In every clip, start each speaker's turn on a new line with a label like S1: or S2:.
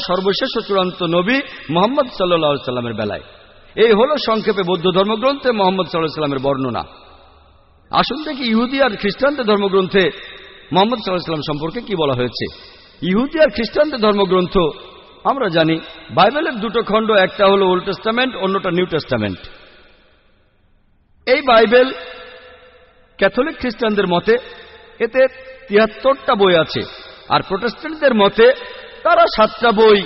S1: সর্বশেষ ও চূড়ান্ত নবী মুহাম্মদ সাল্লাল্লাহু আলাইহি সাল্লামের বেলায়। এই হলো সংক্ষেপে বৌদ্ধ ধর্মগ্রন্থে মুহাম্মদ সাল্লাল্লাহু আলাইহি সাল্লামের বর্ণনা। আসুন দেখি ইহুদি আর খ্রিস্টানদের ধর্মগ্রন্থে মুহাম্মদ সাল্লাল্লাহু আলাইহি সাল্লাম সম্পর্কে কি বলা হয়েছে। ইহুদি আর খ্রিস্টানদের ধর্মগ্রন্থ আমরা জানি বাইবেলের দুটো খণ্ড, একটা হলো ওল্ড টেস্টামেন্ট, অন্যটা নিউ টেস্টামেন্ট। এই বাইবেল ক্যাথলিক খ্রিস্টানদের মতে এতে ৭৩টা বই আছে, আর প্রোটেস্ট্যান্টদের মতে তারা 7টা বই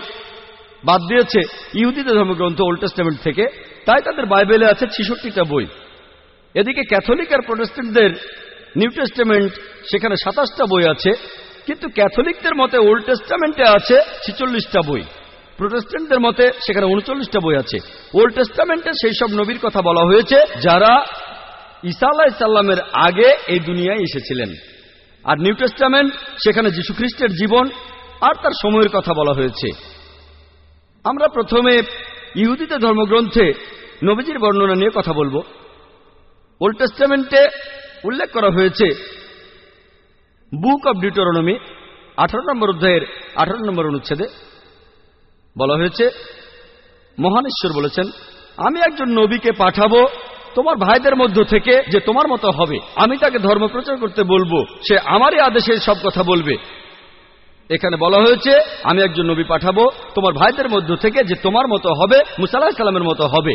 S1: বাদ দিয়েছে ইহুদিদের ধর্মগ্রন্থ ওল্ড টেস্টামেন্ট থেকে, তাই তাদের বাইবেলে আছে ৬৬টা বই। এদিকে ক্যাথলিক আর প্রোটেস্ট্যান্টদের নিউ টেস্টামেন্ট, সেখানে ২৭টা বই আছে, কিন্তু ক্যাথলিকদের মতে ওল্ড টেস্টামেন্টে আছে ৪৬টা বই, প্রোটেস্ট্যান্টদের মতে সেখানে ৩৯টা বই আছে। ওল্ড টেস্টামেন্টে সেই সব নবীর কথা বলা হয়েছে যারা ঈসা আলাইহিস সালামের আগে এই দুনিয়ায় এসেছিলেন, আর নিউ টেস্টামেন্ট সেখানে যীশু খ্রিস্টের জীবন আর তার সময়ের কথা বলা হয়েছে। আমরা প্রথমে ইহুদিদের ধর্মগ্রন্থে নবীজির বর্ণনা নিয়ে কথা বলবো। ওল্ড টেস্টামেন্টে উল্লেখ করা হয়েছে বুক অব ডিউটেরোনমি 18 নম্বর অধ্যায়ের 18 নম্বর অনুচ্ছেদে বলা হয়েছে, মহান ঈশ্বর বলেছেন, আমি একজন নবীকে পাঠাবো তোমার ভাইদের মধ্য থেকে যে তোমার মতো হবে, আমি তাকে ধর্ম প্রচার করতে বলবো, সে আমারই আদেশে সব কথা বলবে। এখানে বলা হয়েছে আমি একজন নবী পাঠাবো তোমার ভাইদের মধ্য থেকে যে তোমার মতো হবে, মুসা আলাইহিস সালামের মতো হবে।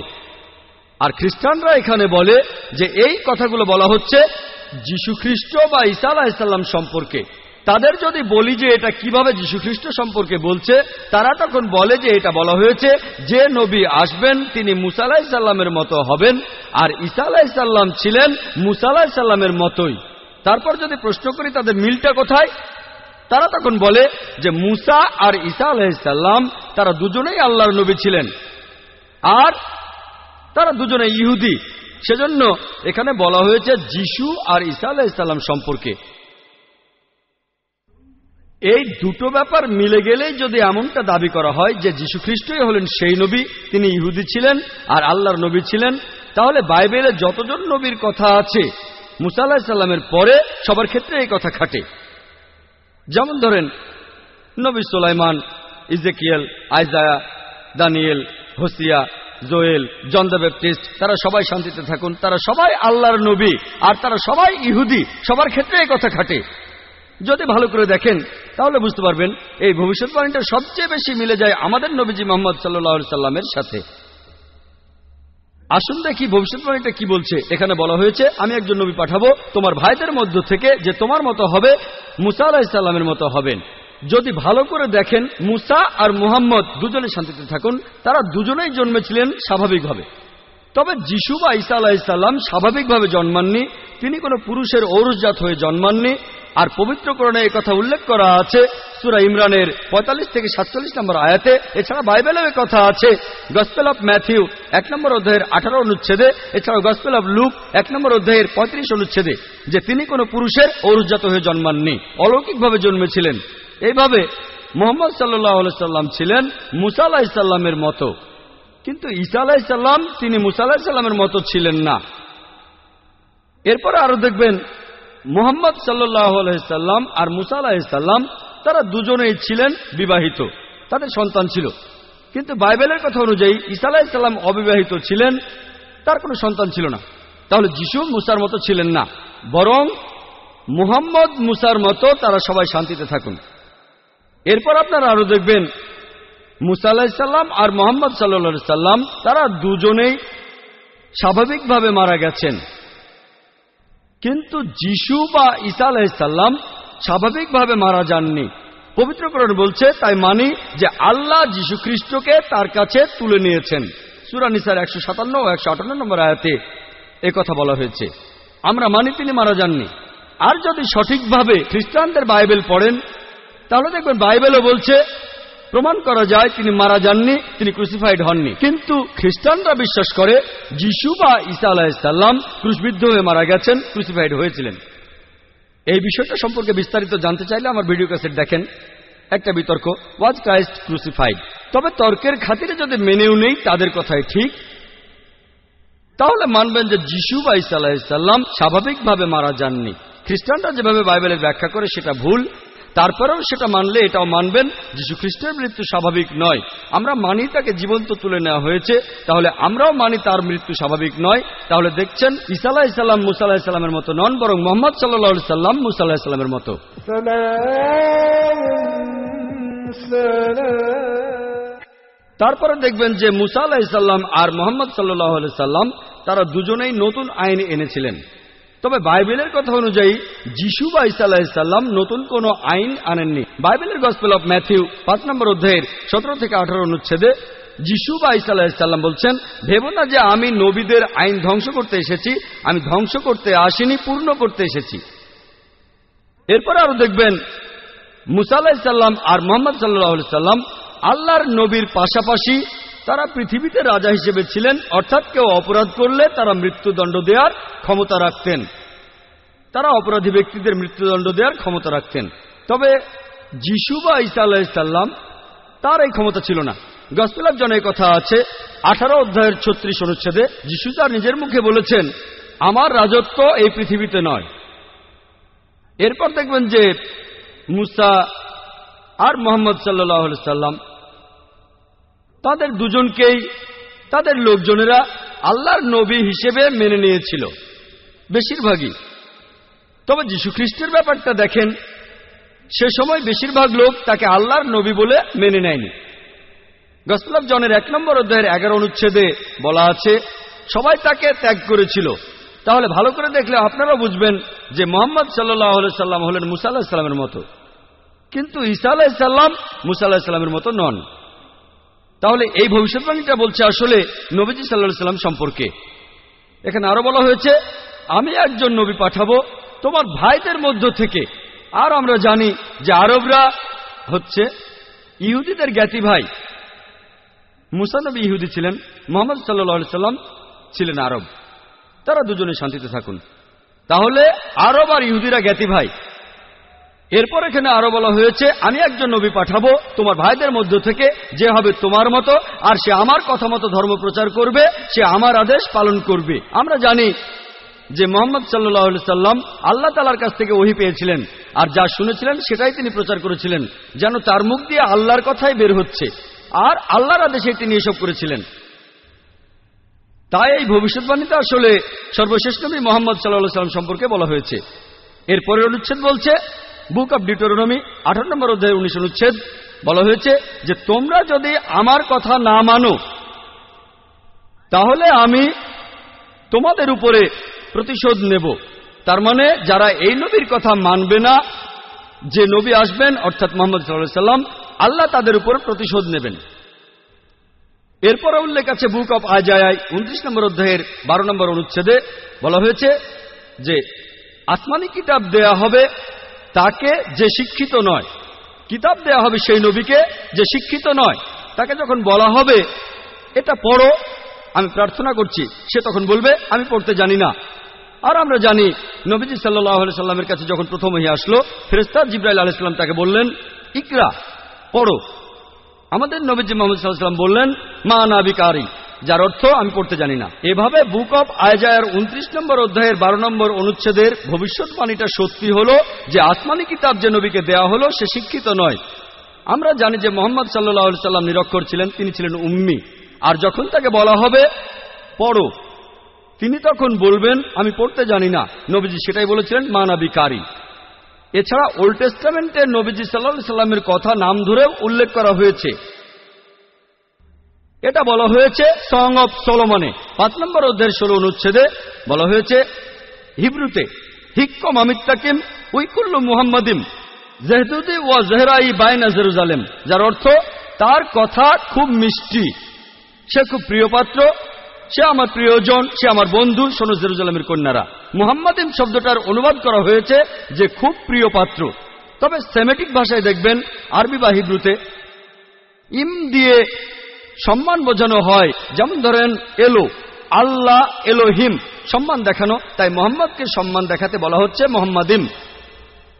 S1: আর খ্রিস্টানরা এখানে বলে যে এই কথাগুলো বলা হচ্ছে যীশু খ্রিস্ট বা ঈসা আলাইহিস সালাম সম্পর্কে। তাদের যদি বলি যে এটা কিভাবে যীশু খ্রিস্ট সম্পর্কে বলছে, তারা তখন বলে যে এটা বলা হয়েছে যে নবী আসবেন তিনি মুসা আলাইহিস সালামের মতো হবেন, আর ঈসা আলাইহিস সালাম ছিলেন মুসা আলাইহিস সালামের মতোই। তারপর যদি প্রশ্ন করি তাদের মিলটা কোথায়, তারা তখন বলে যে মুসা আর ঈসা আলাইহিস সালাম তারা দুজনেই আল্লাহর নবী ছিলেন, আর তারা দুজনে ইহুদি। সেজন্য এখানে বলা হয়েছে যিশু আর ঈসা আলাইহিস সালাম সম্পর্কে। এই দুটো ব্যাপার মিলে গেলেই যদি এমনটা দাবি করা হয় যে যীশু খ্রিস্টই হলেন সেই নবী, তিনি ইহুদি ছিলেন আর আল্লাহর নবী ছিলেন, তাহলে বাইবেলে যতজন নবীর কথা আছে মুসা আলাইহিস সালামের পরে সবার ক্ষেত্রে এই কথা খাটে। যেমন ধরেন নবী Sulaiman, Ezekiel, Isaiah, Daniel, Hosea, Joel, John the Baptist, তারা সবাই শান্তিতে থাকুন, তারা সবাই আল্লাহর নবী আর তারা সবাই ইহুদি, সবার ক্ষেত্রে এই কথা খাটে। যদি ভালো করে দেখেন তাহলে বুঝতে পারবেন এই ভবিষ্যৎবাণীটা সবচেয়ে বেশি মিলে যায় আমাদের নবীজি মুহাম্মদ সাল্লাল্লাহু আলাইহি সাল্লামের সাথে। আসুন দেখি ভবিষ্যৎবাণীটা কি বলছে। এখানে বলা হয়েছে আমি একজন নবী পাঠাবো তোমার ভাইদের মধ্য থেকে যে তোমার মতো হবে, মুসা আলাইহিস সালামের মতো হবেন। যদি ভালো করে দেখেন মুসা আর মুহাম্মদ দুজনে শান্তিতে থাকুন, তারা দুজনেই জন্মেছিলেন স্বাভাবিকভাবে। তবে যিশু বা ঈসা আলাইহিস সালাম স্বাভাবিকভাবে জন্মাননি, তিনি কোনো পুরুষের ঔরসজাত হয়ে জন্মাননি। আর পবিত্র কোরআনে এই কথা উল্লেখ করা আছে সূরা ইমরানের 45 থেকে 47 নম্বর আয়াতে। এছাড়া বাইবেলেও এই কথা আছে গসপেল অফ ম্যাথিউ 1 নম্বর অধ্যায়ের 18 অনুচ্ছেদে, এছাড়াও গসপেল অফ লুক 1 নম্বর অধ্যায়ের 35 অনুচ্ছেদে, যে তিনি কোনো পুরুষের ঔরসজাত হয়ে জন্মাননি, অলৌকিকভাবে জন্মেছিলেন। এইভাবে মুহাম্মদ সাল্লাল্লাহু আলাইহি সাল্লাম ছিলেন মুসা আলাইহিস সালামের মতো, কিন্তু ঈসা আলাইহিস সালাম তিনি মুসা আলাইহিস সালামের মতো ছিলেন না। এরপরে আরো দেখবেন মুহাম্মদ সাল্লাল্লাহু আলাইহি সাল্লাম আর মুসা আলাইহিস সালাম তারা দুজনেই ছিলেন বিবাহিত, তাদের সন্তান ছিল। কিন্তু বাইবেলের কথা অনুযায়ী ঈসা আলাইহিস সালাম অবিবাহিত ছিলেন, তার কোনো সন্তান ছিল না। তাহলে যিশু মুসার মতো ছিলেন না, বরং মুহাম্মদ মুসার মতো তারা সবাই শান্তিতে থাকুন। এরপর আপনারা আরো দেখবেন মুসা আলাইহিস সালাম আর মুহাম্মদ সাল্লাল্লাহু আলাইহি সাল্লাম তারা দুজনেই স্বাভাবিকভাবে মারা গেছেন, কিন্তু যিশু বা ঈসা আলাইহিস সালাম স্বাভাবিকভাবে মারা যাননি। পবিত্র কোরআন বলছে, তাই মানি যে আল্লাহ যীশু খ্রিস্টকে তার কাছে তুলে নিয়েছেন। সূরা নিসার 157 ও 158 নম্বর আয়াতে একথা বলা হয়েছে। আমরা মানি তিনি মারা যাননি। আর যদি সঠিকভাবে খ্রিস্টানদের বাইবেল পড়েন তাহলে দেখবেন বাইবেলও বলছে, প্রমাণ করা যায় তিনি মারা যাননি, তিনি ক্রুসিফাইড হননি। কিন্তু খ্রিস্টানরা বিশ্বাস করে যিশু বা ঈসা আলাইহিস সালাম ক্রুশবিদ্ধ হয়ে মারা গেছেন, ক্রুসিফাইড হয়েছিলেন। এই বিষয়টা সম্পর্কে বিস্তারিত জানতে চাইলে আমার ভিডিও ক্যাসেট দেখেন। একটা বিতর্ক, ওয়াজ ক্রাইস্ট ক্রুসিফাইড? তবে তর্কের খাতিরে যদি মেনেও নেই তাদের কথাই ঠিক, তাহলে মানবেন যে যিশু বা ঈসা আলাইহিস সালাম স্বাভাবিকভাবে মারা যাননি। খ্রিস্টানরা যেভাবে বাইবেলের ব্যাখ্যা করে সেটা ভুল। তারপরেও সেটা মানলে এটাও মানবেন যীশু খ্রিস্টের মৃত্যু স্বাভাবিক নয়। আমরা মানি তাকে জীবন্ত তুলে নেওয়া হয়েছে, তাহলে আমরাও মানি তার মৃত্যু স্বাভাবিক নয়। তাহলে দেখছেন ঈসা আলাইহিস সালাম মুসা আলাইহিস সালামের মতো নন, বরং মুহাম্মদ সাল্লাল্লাহু আলাইহি সাল্লাম মুসা আলাইহিস সালামের মতো। তারপরে দেখবেন যে মুসা আলাইহিস সালাম আর মুহাম্মদ সাল্লাল্লাহু আলাইহি সাল্লাম তারা দুজনেই নতুন আইন এনেছিলেন। তবে বাইবেলের কথা অনুযায়ী যিশু বা ঈসা আলাইহিস সালাম নতুন কোনো আইন আনেননি। বাইবেলের গসপেল অফ ম্যাথিউ 5 নম্বর অধ্যায়ের 17 থেকে 18 অনুচ্ছেদে যিশু বা ঈসা আলাইহিস সালাম বলছেন, ভেবো না যে আমি নবীদের আইন ধ্বংস করতে এসেছি, আমি ধ্বংস করতে আসিনি, পূর্ণ করতে এসেছি। এরপর আরো দেখবেন মুসা আলাইহিস সালাম আর মুহাম্মদ সাল্লাল্লাহু আলাইহি সাল্লাম আল্লাহর নবীর পাশাপাশি তারা পৃথিবীতে রাজা হিসেবে ছিলেন, অর্থাৎ কেউ অপরাধ করলে তারা মৃত্যুদণ্ড দেওয়ার ক্ষমতা রাখতেন, তারা অপরাধী ব্যক্তিদের মৃত্যুদণ্ড দেওয়ার ক্ষমতা রাখতেন। তবে যিশু বা ঈসা আলাইহিস সালাম তার এই ক্ষমতা ছিল না। গসপেল অফ জনের কথা আছে 18 অধ্যায়ের 36 অনুচ্ছেদে যিশু তার নিজের মুখে বলেছেন, আমার রাজত্ব এই পৃথিবীতে নয়। এরপর দেখবেন যে মুসা আর মুহাম্মদ সাল্লাল্লাহু আলাইহি সাল্লাম তাদের দুজনকেই তাদের লোকজনেরা আল্লাহর নবী হিসেবে মেনে নিয়েছিল, বেশিরভাগই। তবে যীশু খ্রিস্টের ব্যাপারটা দেখেন, সে সময় বেশিরভাগ লোক তাকে আল্লাহর নবী বলে মেনে নেয়নি। গসপেল অফ জনের 1 নম্বর অধ্যায়ের 11 অনুচ্ছেদে বলা আছে, সবাই তাকে ত্যাগ করেছিল। তাহলে ভালো করে দেখলে আপনারা বুঝবেন যে মুহাম্মদ সাল্লাল্লাহু আলাইহি সাল্লাম হলেন মুসা আলাইহিস সালামের মতো, কিন্তু ঈসা আলাইহিস সালাম মুসা আলাইহিস সালামের মতো নন। তাহলে এই ভবিষ্যৎবাণীটা বলছে আসলে নবীজি সাল্লাল্লাহু আলাইহি সাল্লাম সম্পর্কে। এখানে আরো বলা হয়েছে, আমি একজন নবী পাঠাবো তোমার ভাইদের মধ্য থেকে। আর আমরা জানি যে আরবরা হচ্ছে ইহুদিদের জ্ঞাতি ভাই। মুসা নবী ইহুদি ছিলেন, মুহাম্মদ সাল্লাল্লাহু আলাইহি সাল্লাম ছিলেন আরব। তারা দুজনে শান্তিতে থাকুন। তাহলে আরব আর ইহুদিরা জ্ঞাতি ভাই। এরপর এখানে আরো বলা হয়েছে, আমি একজন নবী পাঠাবো তোমার ভাইদের মধ্য থেকে, যে হবে তোমার মতো, আর সে আমার কথা মতো ধর্ম প্রচার করবে, সে আমার আদেশ পালন করবে। আমরা জানি যে মুহাম্মদ সাল্লাল্লাহু আলাইহি সাল্লাম আল্লাহ তাআলার কাছ থেকে ওহী পেয়েছিলেন, আর যা শুনেছিলেন সেটাই তিনি প্রচার করেছিলেন, যেন তার মুখ দিয়ে আল্লাহর কথাই বের হচ্ছে, আর আল্লাহর আদেশে তিনি এসব করেছিলেন। তাই এই ভবিষ্যৎবাণীতে আসলে সর্বশেষ নবী মুহাম্মদ সাল্লাল্লাহু আলাইহি সাল্লাম সম্পর্কে বলা হয়েছে। এরপরের অনুচ্ছেদ বলছে, বুক অব ডিউটেরোনমি 18 নম্বর অধ্যায়ের 19 অনুচ্ছেদ বলা হয়েছে যে তোমরা যদি আমার কথা না মানো তাহলে আমি তোমাদের উপরে প্রতিশোধ নেব। তার মানে যারা এই নবীর কথা মানবে না, যে নবী আসবেন অর্থাৎ মুহাম্মদ সাল্লাল্লাহু আলাইহি সাল্লাম, আল্লাহ তাদের উপর প্রতিশোধ নেবেন। এরপর উল্লেখ আছে বুক অব আইজায়া 29 নম্বর অধ্যায়ের 12 নম্বর অনুচ্ছেদে বলা হয়েছে যে আসমানি কিতাব দেয়া হবে তাকে যে শিক্ষিত নয়। কিতাব দেয়া হবে সেই নবীকে যে শিক্ষিত নয়। তাকে যখন বলা হবে এটা পড়ো, আমি প্রার্থনা করছি, সে তখন বলবে আমি পড়তে জানি না। আর আমরা জানি নবীজি সাল্লাল্লাহু আলাইহি সাল্লামের কাছে যখন প্রথম ওহী আসলো, ফেরেশতা জিবরাইল আলাইহিস সালাম তাকে বললেন ইকরা, পড়ো। আমাদের নবীজি মুহাম্মদ সাল্লাল্লাহু আলাইহি সাল্লাম বললেন মা আনা বিকারি, যার অর্থ আমি পড়তে জানি না। এভাবে বুক অব আইজায়ার 29 নম্বর অধ্যায়ের 12 নম্বর অনুচ্ছেদের ভবিষ্যৎবাণীটা সত্যি হলো যে আসমানি কিতাব যে নবীকে দেয়া হলো সে শিক্ষিত নয়। আমরা জানি যে মুহাম্মদ সাল্লাল্লাহু আলাইহি সাল্লাম নিরক্ষর ছিলেন, তিনি ছিলেন উম্মি। আর যখন তাকে বলা হবে পড়ো, তিনি তখন বলবেন আমি পড়তে জানি না। নবীজি সেটাই বলেছিলেন মা আনা বিকারি। এছাড়া ওল্ড টেস্টামেন্টে নবীজি সাল্লাল্লাহু আলাইহি সাল্লামের কথা নাম ধরেও উল্লেখ করা হয়েছে। এটা বলা হয়েছে সং অব সলোমনে 5 নম্বর অধ্যায়ের 16 অনুচ্ছেদে বলা হয়েছে হিব্রুতে হিক্কম আমিত্তাকিম উইকুল্লু মুহাম্মাদিম জেহদুদি ওয়া জেহরাই বাইনা জেরুজালেম, যার অর্থ তার কথা খুব মিষ্টি, সে খুব প্রিয় পাত্র, সে আমার প্রিয়জন, সে আমার বন্ধু, শোনো জেরুজালেমের কন্যারা। মুহাম্মাদিম শব্দটার অনুবাদ করা হয়েছে যে খুব প্রিয় পাত্র। তবে সেমেটিক ভাষায় দেখবেন আরবি বা হিব্রুতে ইম দিয়ে সম্মান বোঝানো হয়। যেমন ধরেন এলো, আল্লাহ এলোহিম, সম্মান দেখানো, তাই মুহাম্মদকে সম্মান দেখাতে বলা হচ্ছে মুহাম্মাদিম,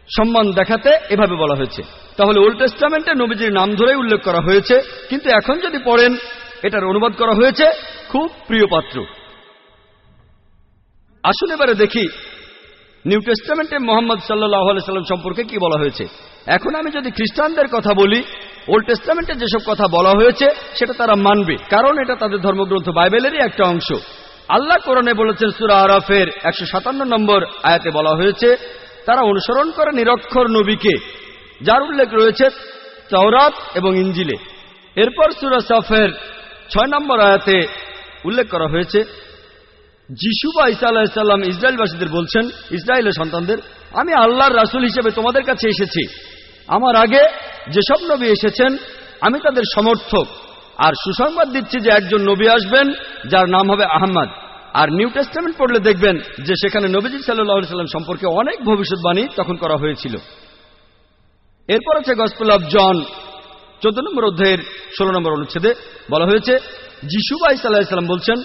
S1: সম্মান দেখাতে এভাবে বলা হয়েছে। তাহলে ওল্ড টেস্টামেন্টে নবীজির নাম ধরেই উল্লেখ করা হয়েছে, কিন্তু এখন যদি পড়েন এটার অনুবাদ করা হয়েছে খুব প্রিয় পাত্র। আসুন এবারে দেখি নিউ টেস্টামেন্টে মুহাম্মদ সাল্লাল্লাহু আলাইহি সাল্লাম সম্পর্কে কি বলা হয়েছে। এখন আমি যদি খ্রিস্টানদের কথা বলি, ওল্ড টেস্টামেন্টে যেসব কথা বলা হয়েছে সেটা তারা মানবে, কারণ এটা তাদের ধর্মগ্রন্থ বাইবেলেরই একটা অংশ। আল্লাহ কোরআনে বলেছেন, সূরা আরাফের 157 নম্বর আয়াতে বলা হয়েছে, তারা অনুসরণ করে নিরক্ষর নবীকে, যার উল্লেখ রয়েছে তাওরাত এবং ইনজিলে। এরপর সূরা সাফের 6 নম্বর আয়াতে উল্লেখ করা হয়েছে, যিশু বা ঈসা আলাইহিস সালাম ইসরায়েলবাসীদের বলছেন, ইসরায়েলের সন্তানদের, আমি আল্লাহর রাসূল হিসেবে তোমাদের কাছে এসেছি। আমার আগে যেসব নবী এসেছেন আমি তাদের সমর্থক, আর সুসংবাদ দিচ্ছি যে একজন নবী আসবেন যার নাম হবে আহমদ। আর নিউ টেস্টামেন্ট পড়লে দেখবেন যে সেখানে নবীজি সাল্লাল্লাহু আলাইহি সাল্লাম সম্পর্কে অনেক ভবিষ্যৎবাণী তখন করা হয়েছিল। এরপর আছে গসপেল অফ জন 14 নম্বর অধ্যায়ের 16 নম্বর অনুচ্ছেদে বলা হয়েছে, যিশু বা ঈসা আলাইহিস সালাম বলছেন,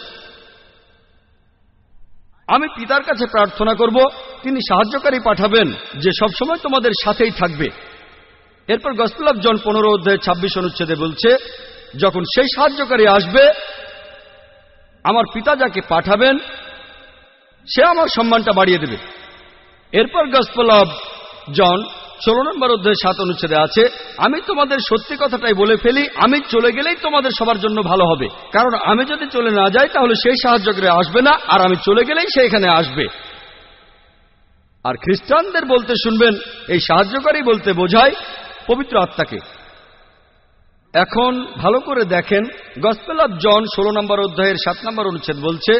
S1: আমি পিতার কাছে প্রার্থনা করব, তিনি সাহায্যকারী পাঠাবেন যে সবসময় তোমাদের সাথেই থাকবে। এরপর গসপেল অফ জন 15 অধ্যায় 26 অনুচ্ছেদে বলছে, যখন সেই সাহায্যকারী আসবে, আমার পিতা যাকে পাঠাবেন সে আমার সম্মানটা বাড়িয়ে দেবে। এরপর গসপেল অফ জন 16 নম্বর অধ্যায় 7 অনুচ্ছেদে আছে, আমি তোমাদের সত্যি কথাটাই বলে ফেলি, আমি চলে গেলেই তোমাদের সবার জন্য ভালো হবে, কারণ আমি যদি চলে না যাই তাহলে সেই সাহায্যকারী আসবে না, আর আমি চলে গেলেই সে এখানে আসবে। আর খ্রিস্টানদের বলতে শুনবেন, এই সাহায্যকারী বলতে বোঝায় পবিত্র আত্মাকে। এখন ভালো করে দেখেন, গসপেল অফ জন 16 নম্বর অধ্যায়ের 7 নম্বর অনুচ্ছেদ বলছে,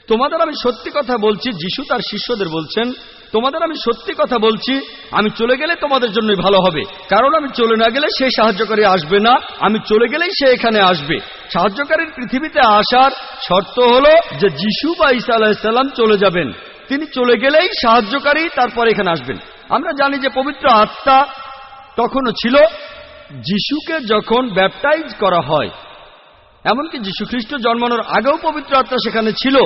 S1: তোমাদের আমি সত্যি কথা বলছি, যিশু তার শিষ্যদের বলছেন, তোমাদের আমি সত্যি কথা বলছি, আমি চলে গেলে তোমাদের জন্যই ভালো হবে, কারণ আমি চলে না গেলে সেই সাহায্যকারী আসবে না, আমি চলে গেলেই সে এখানে আসবে। সাহায্যকারীর পৃথিবীতে আসার শর্ত হলো যে যিশু বা ঈসা আলাইহিস সালাম চলে যাবেন, তিনি চলে গেলেই সাহায্যকারী তারপর এখানে আসবেন। আমরা জানি যে পবিত্র আত্মা তখনও ছিল যিশুকে যখন ব্যাপটাইজ করা হয়, এমনকি যীশু খ্রিস্ট জন্মানোর আগেও পবিত্র আত্মা সেখানে ছিল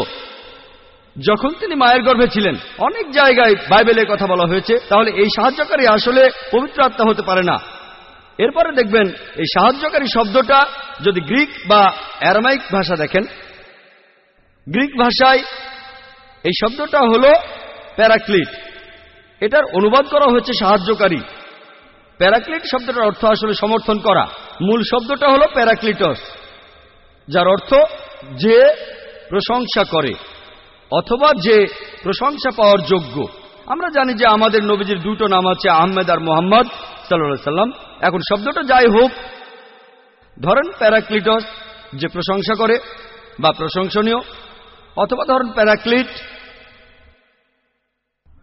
S1: যখন তিনি মায়ের গর্ভে ছিলেন। অনেক জায়গায় বাইবেলের কথা বলা হয়েছে, তাহলে এই সাহায্যকারী আসলে পবিত্র আত্মা হতে পারে না। এরপরে দেখবেন এই সাহায্যকারী শব্দটা যদি গ্রিক বা অ্যারামাইক ভাষা দেখেন, গ্রিক ভাষায় এই শব্দটা হলো প্যারাক্লিট, এটার অনুবাদ করা হয়েছে সাহায্যকারী। প্যারাক্লিট শব্দটার অর্থ আসলে সমর্থন করা। মূল শব্দটা হলো প্যারাক্লিটস, যার অর্থ যে প্রশংসা করে অথবা যে প্রশংসা পাওয়ার যোগ্য। আমরা জানি যে আমাদের নবীজির দুটো নাম আছে, আহমেদ আর মোহাম্মদ সাল্লাল্লাহু আলাইহি সাল্লাম। এখন শব্দটা যাই হোক, ধরেন প্যারাক্লিটস যে প্রশংসা করে বা প্রশংসনীয়, অথবা ধরেন প্যারাক্লিট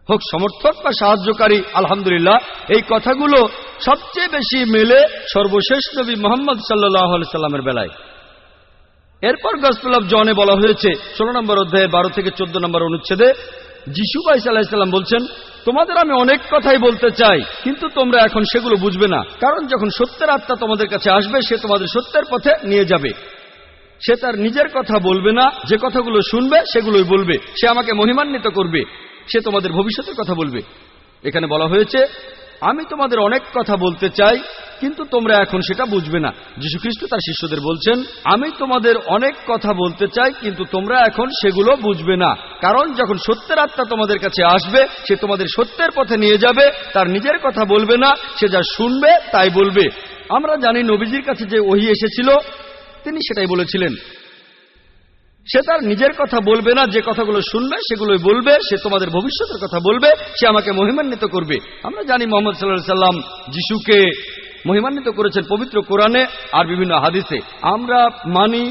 S1: হোক সমর্থক বা সাহায্যকারী। আলহামদুলিল্লাহ, এই কথাগুলো সবচেয়ে বেশি মেলে সর্বশেষ নবী মুহাম্মদ সাল্লাল্লাহু আলাইহি সাল্লামের বেলায়। এরপর গসপেল অফ জনে বলা হয়েছে 16 নম্বর অধ্যায়ের 12 থেকে 14 নম্বর অনুচ্ছেদে, যিশু বা ঈসা আলাইহিস সালাম বলছেন, তোমাদের আমি অনেক কথাই বলতে চাই, কিন্তু তোমরা এখন সেগুলো বুঝবে না, কারণ যখন সত্যের আত্মা তোমাদের কাছে আসবে সে তোমাদের সত্যের পথে নিয়ে যাবে। সে তার নিজের কথা বলবে না, যে কথাগুলো শুনবে সেগুলোই বলবে, সে আমাকে মহিমান্বিত করবে, সে তোমাদের ভবিষ্যতের কথা বলবে। এখানে বলা হয়েছে, আমি তোমাদের অনেক কথা বলতে চাই, কিন্তু তোমরা এখন সেটা বুঝবে না। যীশু খ্রিস্ট তার শিষ্যদের বলছেন, আমি তোমাদের অনেক কথা বলতে চাই, কিন্তু তোমরা এখন সেগুলো বুঝবে না, কারণ যখন সত্যের আত্মা তোমাদের কাছে আসবে সে তোমাদের সত্যের পথে নিয়ে যাবে, তার নিজের কথা বলবে না, সে যা শুনবে তাই বলবে। আমরা জানি নবীজির কাছে যে ওহী এসেছিল তিনি সেটাই বলেছিলেন। সে তার নিজের কথা বলবে না, যে কথাগুলো শুনবে সেগুলোই বলবে, সে তোমাদের ভবিষ্যতের কথা বলবে, সে আমাকে মহিমান্বিত করবে। আমরা জানি মুহাম্মদ সাল্লাল্লাহু আলাইহি সাল্লাম যিশুকে মহিমান্বিত করেছেন পবিত্র কোরআনে আর বিভিন্ন হাদিসে। আমরা মানি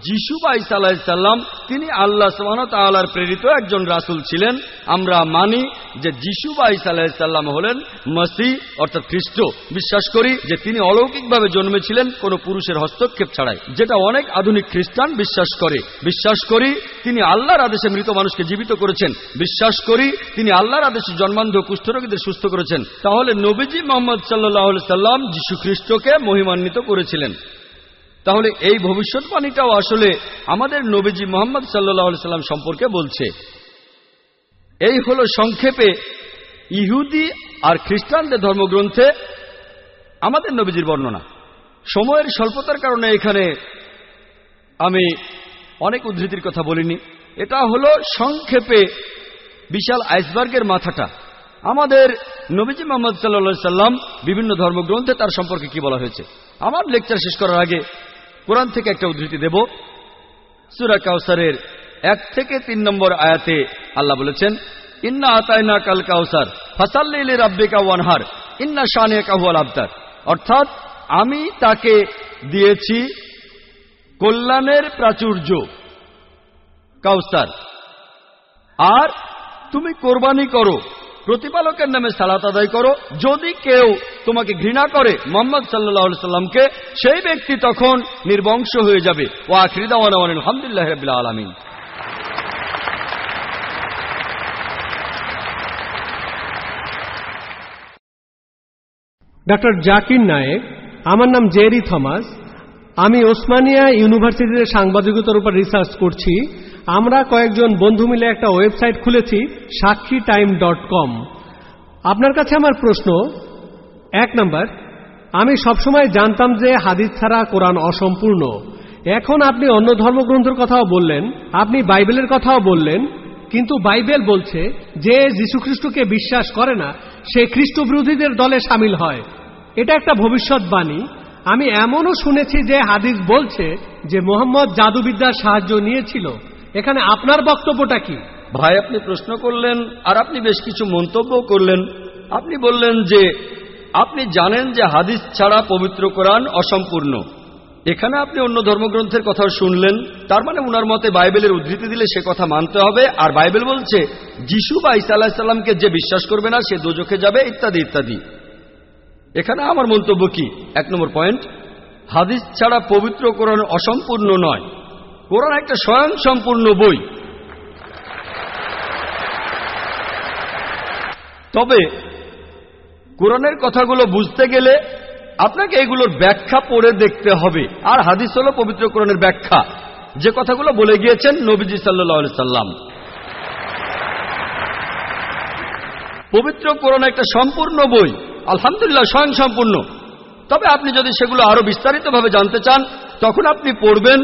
S1: যিশু বা ঈসা আলাইহিস সালাম তিনি আল্লাহ সুবহানাহু ওয়া তাআলার প্রেরিত একজন রাসূল ছিলেন। আমরা মানি যে যিশু বা ঈসা আলাইহিস সালাম হলেন মসিহ অর্থাৎ খ্রিস্ট। বিশ্বাস করি যে তিনি অলৌকিকভাবে জন্মেছিলেন কোনো পুরুষের হস্তক্ষেপ ছাড়াই, যেটা অনেক আধুনিক খ্রিস্টান বিশ্বাস করে। বিশ্বাস করি তিনি আল্লাহর আদেশে মৃত মানুষকে জীবিত করেছেন। বিশ্বাস করি তিনি আল্লাহর আদেশে জন্মান্ধ কুষ্ঠরোগীদের সুস্থ করেছেন। তাহলে নবীজি মুহাম্মদ সাল্লাল্লাহু আলাইহি সাল্লাম যিশু খ্রিস্টকে মহিমান্বিত করেছিলেন। তাহলে এই ভবিষ্যৎবাণীটাও আসলে আমাদের নবীজি মুহাম্মদ সাল্লাল্লাহু আলাইহি সাল্লাম সম্পর্কে বলছে। এই হলো সংক্ষেপে ইহুদি আর খ্রিস্টানদের ধর্মগ্রন্থে আমাদের নবীজির বর্ণনা। সময়ের স্বল্পতার কারণে এখানে আমি অনেক উদ্ধৃতির কথা বলিনি। এটা হলো সংক্ষেপে বিশাল আইসবার্গের মাথাটা। আমাদের নবীজি মুহাম্মদ সাল্লাল্লাহু আলাইহি সাল্লাম বিভিন্ন ধর্মগ্রন্থে তার সম্পর্কে কি বলা হয়েছে। আমার লেকচার শেষ করার আগে কোরআন থেকে একটা উদ্ধৃতি দেব। সূরা কাউসারের 1 থেকে 3 নম্বর আয়াতে আল্লাহ বলেছেন, ইন্না আতাইনাকাল কাউসার ফাসাল্লি লিরাব্বিকা ওয়ানহার ইন্না শানিয়াকা হুয়াল আবতার। অর্থাৎ আমি তাকে দিয়েছি কল্যাণের প্রাচুর্য কাউসার, আর তুমি কোরবানি করো, প্রতিপালকের নামে সালাত আদায় করো। যদি কেউ তোমাকে ঘৃণা করে মুহাম্মদ সাল্লাল্লাহু আলাইহি সাল্লামকে, সেই ব্যক্তি তখন নির্বংশ হয়ে যাবে। ওয়া আখিরু দাওয়ানা আলহামদুলিল্লাহি রাব্বিল আলামিন।
S2: ডক্টর জাকির নায়েক, আমার নাম জেরি থমাস। আমি ওসমানিয়া ইউনিভার্সিটিতে সাংবাদিকতার উপর রিসার্চ করছি। আমরা কয়েকজন বন্ধু মিলে একটা ওয়েবসাইট খুলেছি সাক্ষীটাইম.com। আপনার কাছে আমার প্রশ্ন, 1 নম্বর, আমি সবসময় জানতাম যে হাদিস ছাড়া কোরআন অসম্পূর্ণ। এখন আপনি অন্য ধর্মগ্রন্থের কথাও বললেন, আপনি বাইবেলের কথাও বললেন, কিন্তু বাইবেল বলছে যে যীশুখ্রিস্টকে বিশ্বাস করে না সে খ্রিস্ট বিরোধীদের দলে সামিল হয়। এটা একটা ভবিষ্যৎবাণী। আমি এমনও শুনেছি যে হাদিস বলছে যে মুহাম্মদ জাদুবিদ্যার সাহায্য নিয়েছিল। এখানে আপনার বক্তব্যটা কি?
S1: ভাই, আপনি প্রশ্ন করলেন আর আপনি বেশ কিছু মন্তব্য করলেন। আপনি বললেন যে আপনি জানেন যে হাদিস ছাড়া পবিত্র কোরআন অসম্পূর্ণ। এখানে আপনি অন্য ধর্মগ্রন্থের কথাও শুনলেন। তার মানে উনার মতে বাইবেলের উদ্ধৃতি দিলে সে কথা মানতে হবে, আর বাইবেল বলছে যিশু বা ঈসা আলাইহিস সালামকে যে বিশ্বাস করবে না সে দোজখে যাবে, ইত্যাদি ইত্যাদি। এখানে আমার মন্তব্য কি? 1 নম্বর পয়েন্ট, হাদিস ছাড়া পবিত্র কোরআন অসম্পূর্ণ নয়। কোরআন একটা স্বয়ং সম্পূর্ণ বই। তবে কোরআনের কথাগুলো বুঝতে গেলে আপনাকে এগুলোর ব্যাখ্যা পড়ে দেখতে হবে। আর হাদিস হলো পবিত্র কোরআনের ব্যাখ্যা, যে কথাগুলো বলে গিয়েছেন নবীজি সাল্লাল্লাহু আলাইহি সাল্লাম। পবিত্র কোরআন একটা সম্পূর্ণ বই, আলহামদুলিল্লাহ স্বয়ং সম্পূর্ণ। তবে আপনি যদি সেগুলো আরো বিস্তারিতভাবে জানতে চান, তখন আপনি পড়বেন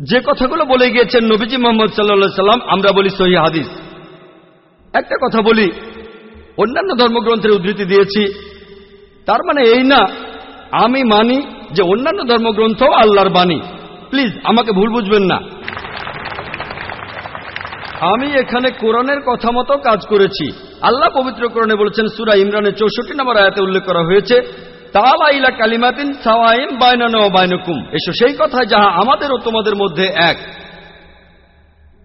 S1: যে কথাগুলো বলে গিয়েছেন নবীজি মুহাম্মদ সাল্লাল্লাহু আলাইহি সাল্লাম। আমরা বলি সহিহ হাদিস। একটা কথা বলি, অন্যান্য ধর্মগ্রন্থের উদ্ধৃতি দিয়েছি, তার মানে এই না আমি মানি যে অন্যান্য ধর্মগ্রন্থ আল্লাহর বাণী। প্লিজ আমাকে ভুল বুঝবেন না। আমি এখানে কোরআনের কথা মতো কাজ করেছি। আল্লাহ পবিত্র কোরআনে বলেছেন, সূরা ইমরানের 64 নম্বর আয়াতে উল্লেখ করা হয়েছে, তাআলা ইলা কালিমাতিন সাওয়াইন বাইনানা ওয়া বাইনাকুম। এসো সেই কথা যাহা আমাদের ও তোমাদের মধ্যে এক।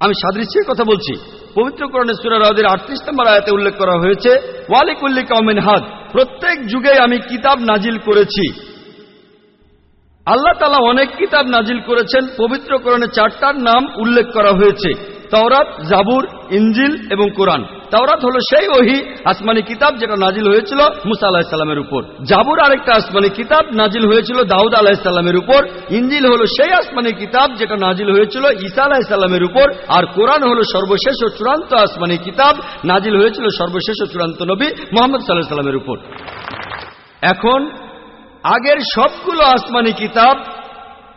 S1: আমি সাদৃশ্যের কথা বলছি। পবিত্র কোরআনের সূরা রাদের 38 নম্বর আয়াতে উল্লেখ করা হয়েছে, ওয়ালিকুল্লি কওমিন হাদ। প্রত্যেক যুগে আমি কিতাব নাজিল করেছি। আল্লাহ তাআলা অনেক কিতাব নাজিল করেছেন। পবিত্র কোরআনে 4টার নাম উল্লেখ করা হয়েছে, তাওরাত, জাবুর, ইনজিল এবং কোরআন। তাওরাত হলো সেই ওহী আসমানি কিতাব যেটা নাজিল হয়েছিল মুসা আলাইহিস সালামের উপর। জাবুর আরেকটা আসমানি কিতাব নাজিল হয়েছিল দাউদ আলাইহিস সালামের উপর। ইনজিল হলো সেই আসমানি কিতাব যেটা নাজিল হয়েছিল ঈসা আলাইহিস সালামের উপর। আর কোরআন হলো সর্বশেষ ও চূড়ান্ত আসমানি কিতাব, নাজিল হয়েছিল সর্বশেষ ও চূড়ান্ত নবী মুহাম্মদ সাল্লাল্লাহু আলাইহি সাল্লামের উপর। এখন আগের সবগুলো আসমানি কিতাব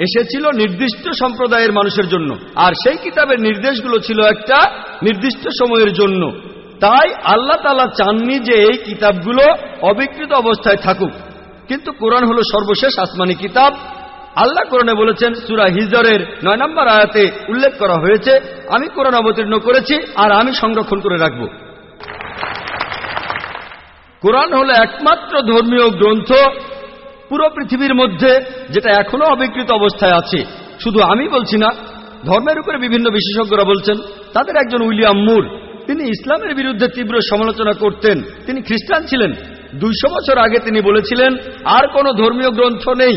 S1: এসেছিল নির্দিষ্ট সম্প্রদায়ের মানুষের জন্য, আর সেই কিতাবের নির্দেশগুলো ছিল একটা নির্দিষ্ট সময়ের জন্য। তাই আল্লাহ তাআলা চাননি যে এই কিতাবগুলো অবিকৃত অবস্থায় থাকুক। কিন্তু কোরআন হলো সর্বশেষ আসমানি কিতাব। আল্লাহ কোরআনে বলেছেন, সূরা হিজরের 9 নম্বর আয়াতে উল্লেখ করা হয়েছে, আমি কোরআন অবতীর্ণ করেছি আর আমি সংরক্ষণ করে রাখব। কোরআন হলো একমাত্র ধর্মীয় গ্রন্থ পুরো পৃথিবীর মধ্যে যেটা এখনো অবিকৃত অবস্থায় আছে। শুধু আমি বলছি না, ধর্মের উপরে বিভিন্ন বিশেষজ্ঞরা বলছেন। তাদের একজন উইলিয়াম মুর, তিনি ইসলামের বিরুদ্ধে তীব্র সমালোচনা করতেন। তিনি খ্রিস্টান ছিলেন। 200 বছর আগে তিনি বলেছিলেন, আর কোনো ধর্মীয় গ্রন্থ নেই,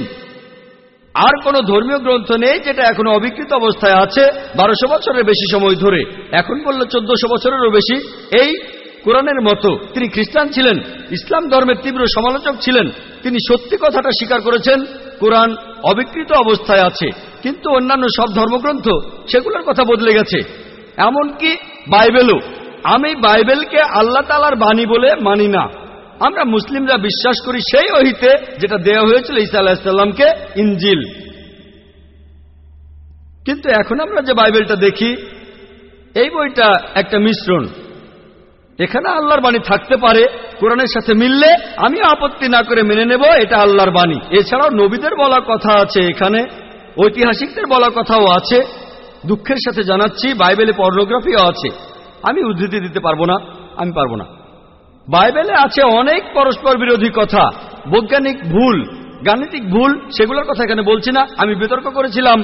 S1: আর কোনো ধর্মীয় গ্রন্থ নেই যেটা এখনো অবিকৃত অবস্থায় আছে 1200 বছরের বেশি সময় ধরে। এখন বললে 1400 বছরেরও বেশি। এই কোরআনের মতো তিনি খ্রিস্টান ছিলেন, ইসলাম ধর্মের তীব্র সমালোচক ছিলেন। তিনি সত্যি কথাটা স্বীকার করেছেন, কোরআন অবিকৃত অবস্থায় আছে। কিন্তু অন্যান্য সব ধর্মগ্রন্থ সেগুলোর কথা বদলে গেছে, এমনকি বাইবেলও। আমি বাইবেলকে আল্লাহ তাআলার বাণী বলে মানি না। আমরা মুসলিমরা বিশ্বাস করি সেই ওহীতে যেটা দেওয়া হয়েছিল ঈসা আলাইহিস সালামকে, ইনজিল। কিন্তু এখন আমরা যে বাইবেলটা দেখি, এই বইটা একটা মিশ্রণ। এখানে আল্লাহর বাণী থাকতে পারে, কোরআনের সাথে মিললে আমিও আপত্তি না করে মেনে নেব এটা আল্লাহর বাণী। এছাড়াও নবীদের বলা কথা আছে, এখানে ঐতিহাসিকদের বলা কথাও আছে। দুঃখের সাথে জানাচ্ছি বাইবেলে পর্নোগ্রাফিও আছে। আমি উদ্ধৃতি দিতে পারবো না, আমি পারবো না। বাইবেলে আছে অনেক পরস্পর বিরোধী কথা, বৈজ্ঞানিক ভুল, গাণিতিক ভুল, সেগুলোর কথা এখানে বলছি না। আমি বিতর্ক করেছিলাম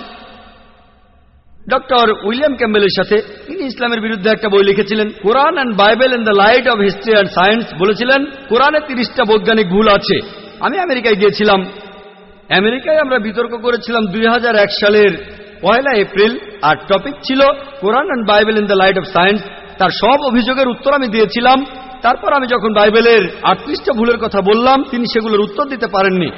S1: ডক্টর উইলিয়াম ক্যাম্বেলের সাথে। তিনি ইসলামের বিরুদ্ধে একটা বই লিখেছিলেন, Quran and Bible in the light of history and science. বলেছিলেন কোরআনে 30টা বৈজ্ঞানিক ভুল আছে। আমি আমেরিকায় গিয়েছিলাম। আমেরিকায় আমরা বিতর্ক করেছিলাম 2001 সালের 1 এপ্রিল, আর টপিক ছিল Quran and Bible in the light of science. তার সব অভিযোগের উত্তর আমি দিয়েছিলাম। তারপর আমি যখন বাইবেলের 38টা ভুলের কথা বললাম, তিনি সেগুলোর উত্তর দিতে পারেননি।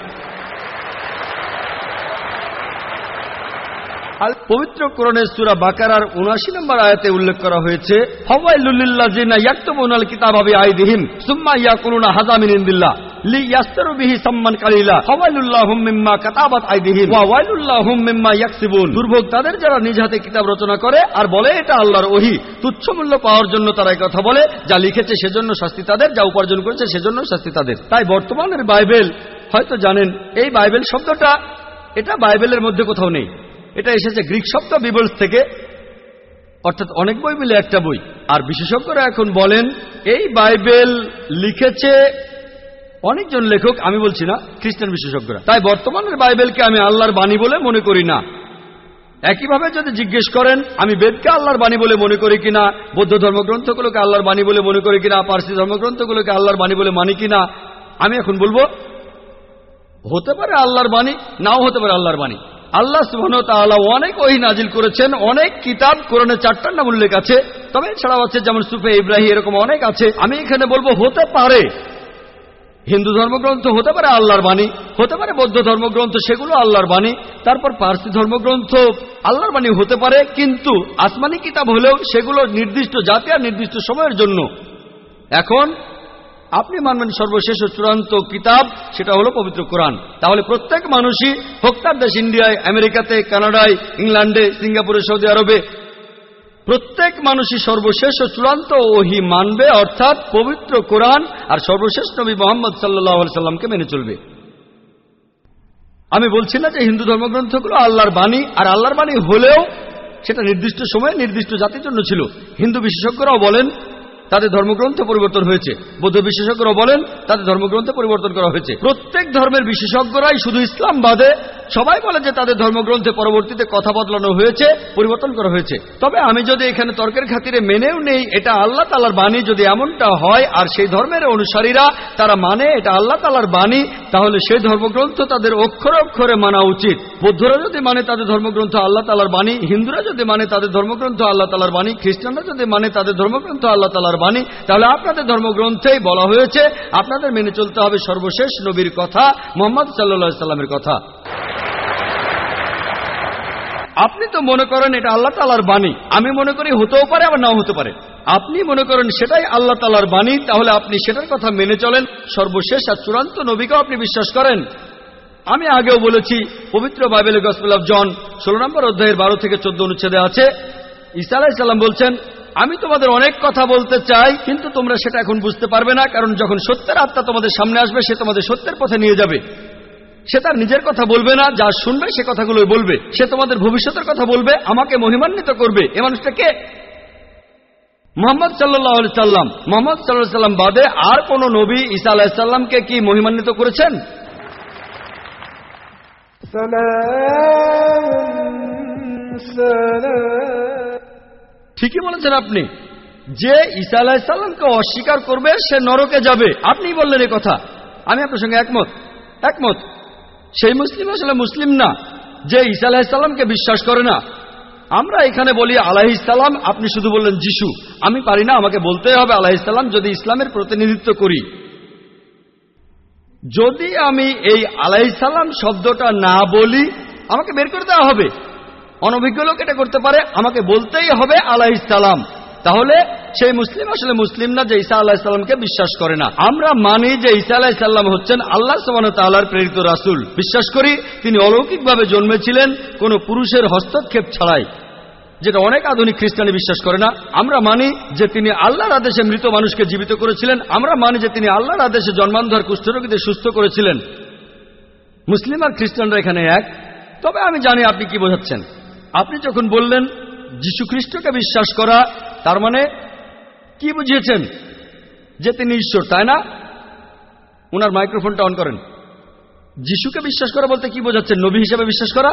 S1: পবিত্র কোরআনের সূরা বাকারার 79 নম্বর আয়াতে উল্লেখ করা হয়েছে, ফাওয়াইলুল লিল্লাযিনা ইয়াকতুবুনাল কিতাবা বিআইদিহিম সুম্মা ইয়াকুলুনা হাযা মিন ইনদিল্লাহ লিয়াশতারু বিহি সামমান কালিলা ফাওয়াইলুল লাহুম মিম্মা কাতাবাত আইদিহিম ওয়া ওয়াইলুল লাহুম মিম্মা ইয়াকসিবুন। দুর্ভোগ তাদের যারা নিজ হাতে কিতাব রচনা করে আর বলে এটা আল্লাহর ওহী। তুচ্ছ মূল্য পাওয়ার জন্য তারা এই কথা বলে, যা লিখেছে সেজন্য শাস্তি তাদের, যা উপার্জন করেছে সেজন্য শাস্তি তাদের। তাই বর্তমানের বাইবেল, হয়তো জানেন এই বাইবেল শব্দটা এটা বাইবেলের মধ্যে কোথাও নেই। এটা এসেছে গ্রিক শব্দ বিবলস থেকে, অর্থাৎ অনেক বই মিলে একটা বই। আর বিশেষজ্ঞরা এখন বলেন এই বাইবেল লিখেছে অনেকজন লেখক, আমি বলছি না, খ্রিস্টান বিশেষজ্ঞরা। তাই বর্তমানের বাইবেলকে আমি আল্লাহর বাণী বলে মনে করি না। একইভাবে যদি জিজ্ঞেস করেন আমি বেদকে আল্লাহর বাণী বলে মনে করি কিনা, বৌদ্ধ ধর্মগ্রন্থগুলোকে আল্লাহর বাণী বলে মনে করি কিনা, পার্সি ধর্মগ্রন্থগুলোকে আল্লাহর বাণী বলে মানি কিনা, আমি এখন বলবো হতে পারে আল্লাহর বাণী, নাও হতে পারে আল্লাহর বাণী। আল্লাহ সুবহানাহু ওয়া তাআলা অনেক ওহী নাজিল করেছেন, অনেক কিতাব, কোরআনে 4টার নাম উল্লেখ আছে, তবে এছাড়াও আছে যেমন সুফে ইব্রাহিম, এরকম অনেক আছে। আমি এখানে বলবো হতে পারে হিন্দু ধর্মগ্রন্থ হতে পারে আল্লাহর বাণী, হতে পারে বৌদ্ধ ধর্মগ্রন্থ, সেগুলো আল্লাহর বাণী, তারপর পার্সি ধর্মগ্রন্থ আল্লাহর বাণী হতে পারে, কিন্তু আসমানি কিতাব হলেও সেগুলো নির্দিষ্ট জাতি আর নির্দিষ্ট সময়ের জন্য। এখন আপনি মানবেন সর্বশেষ ও চূড়ান্ত কিতাব, সেটা হলো পবিত্র কোরআন। তাহলে প্রত্যেক মানুষই, হোক তার দেশ ইন্ডিয়ায়, আমেরিকাতে, কানাডায়, ইংল্যান্ডে, সিঙ্গাপুরে, সৌদি আরবে, প্রত্যেক মানুষই সর্বশেষ ও চূড়ান্ত ওহী মানবে, অর্থাৎ পবিত্র কোরআন আর সর্বশেষ নবী মুহাম্মদ সাল্লাল্লাহু আলাইহি সাল্লামকে মেনে চলবে। আমি বলছি না যে হিন্দু ধর্মগ্রন্থগুলো আল্লাহর বাণী, আর আল্লাহর বাণী হলেও সেটা নির্দিষ্ট সময়ে নির্দিষ্ট জাতির জন্য ছিল। হিন্দু বিশেষজ্ঞরাও বলেন তাদের ধর্মগ্রন্থ পরিবর্তন হয়েছে, বৌদ্ধ বিশেষজ্ঞরাও বলেন তাদের ধর্মগ্রন্থ পরিবর্তন করা হয়েছে। প্রত্যেক ধর্মের বিশেষজ্ঞরাই, শুধু ইসলাম বাদে সবাই বলে যে তাদের ধর্মগ্রন্থে পরবর্তীতে কথা বদলানো হয়েছে, পরিবর্তন করা হয়েছে। তবে আমি যদি এখানে তর্কের খাতিরে মেনেও নেই এটা আল্লাহ তাআলার বাণী, যদি এমনটা হয় আর সেই ধর্মের অনুসারীরা তারা মানে এটা আল্লাহ তাআলার বাণী, তাহলে সেই ধর্মগ্রন্থ তাদের অক্ষরে অক্ষরে মানা উচিত। বৌদ্ধরা যদি মানে তাদের ধর্মগ্রন্থ আল্লাহ তাআলার বাণী, হিন্দুরা যদি মানে তাদের ধর্মগ্রন্থ আল্লাহ তাআলার বাণী, খ্রিস্টানরা যদি মানে তাদের ধর্মগ্রন্থ আল্লাহ তাআলার বাণী, তাহলে আপনাদের ধর্মগ্রন্থেই বলা হয়েছে আপনাদের মেনে চলতে হবে সর্বশেষ নবীর কথা, মুহাম্মদ সাল্লাল্লাহু আলাইহি সাল্লামের কথা। আপনি তো মনে করেন এটা আল্লাহ তাআলার বাণী, আমি মনে করি হতেও পারে আবার নাও হতে পারে। আপনি মনে করেন সেটাই আল্লাহ তাআলার বাণী, তাহলে আপনি সেটার কথা মেনে চলেন। সর্বশেষ আর চূড়ান্ত নবীকেও আপনি বিশ্বাস করেন। আমি আগেও বলেছি, পবিত্র বাইবেলের গসপেল অফ জন 16 নম্বর অধ্যায়ের 12 থেকে 14 অনুচ্ছেদে আছে, ঈসা আলাইহিস সালাম বলছেন, আমি তোমাদের অনেক কথা বলতে চাই, কিন্তু তোমরা সেটা এখন বুঝতে পারবে না, কারণ যখন সত্যের আত্মা তোমাদের সামনে আসবে সে তোমাদের সত্যের পথে নিয়ে যাবে। সে তার নিজের কথা বলবে না, যা শুনবে সে কথাগুলোই বলবে। সে তোমাদের ভবিষ্যতের কথা বলবে, আমাকে মহিমান্বিত করবে। এ মানুষটা কে? মুহাম্মদ সাল্লাল্লাহু আলাইহি সাল্লাম। মুহাম্মদ সাল্লাল্লাহু আলাইহি সাল্লাম বাদে আর কোন নবী ঈসা আলাইহিস সালামকে কি মহিমান্বিত করেছেন? ঠিকই বলেছেন আপনি, যে ঈসা আলাইহিস সালামকে অস্বীকার করবে সে নরকে যাবে। আপনি বললেন এই কথা, আমি আপনার সঙ্গে একমত। সেই মুসলিম আসলে মুসলিম না যে ঈসা আলাইহিস সালামকে বিশ্বাস করে না। আমরা এখানে বলি আলাইহিস সালাম, আপনি শুধু বললেন যিশু। আমি পারি না, আমাকে বলতেই হবে আলাইহিস সালাম যদি ইসলামের প্রতিনিধিত্ব করি। যদি আমি এই আলাইহিস সালাম শব্দটা না বলি আমাকে বের করে দেওয়া হবে। অনভিজ্ঞ লোক এটা করতে পারে, আমাকে বলতেই হবে আলাইহিস সালাম। তাহলে সেই মুসলিম আসলে মুসলিম না যে ঈসা আলাইহিস সালামকে বিশ্বাস করে না। আমরা মানি যে ঈসা আলাইহিস সালাম হচ্ছেন আল্লাহ সুবহানাহু ওয়া তাআলার প্রেরিত রাসূল। বিশ্বাস করি তিনি অলৌকিকভাবে জন্মেছিলেন, কোনো পুরুষের হস্তক্ষেপ ছাড়াই। যেটা অনেক আধুনিক খ্রিস্টানি বিশ্বাস করে না। আমরা মানি যে তিনি আল্লাহর আদেশে মৃত মানুষকে জীবিত করেছিলেন, আমরা মানি যে তিনি আল্লাহর আদেশে জন্মান্ধর কুষ্ঠরোগীদের সুস্থ করেছিলেন। মুসলিম আর খ্রিস্টানরা এখানে এক। তবে আমি জানি আপনি কি বোঝাচ্ছেন। আপনি যখন বললেন যীশু খ্রিস্টকে বিশ্বাস করা, তার মানে কি বুঝিয়েছেন? যে তিনি ঈশ্বর, তাই না? ওনার মাইক্রোফোনটা অন করেন। যিশুকে বিশ্বাস করা বলতে কি বোঝাচ্ছেন? নবী হিসেবে বিশ্বাস করা?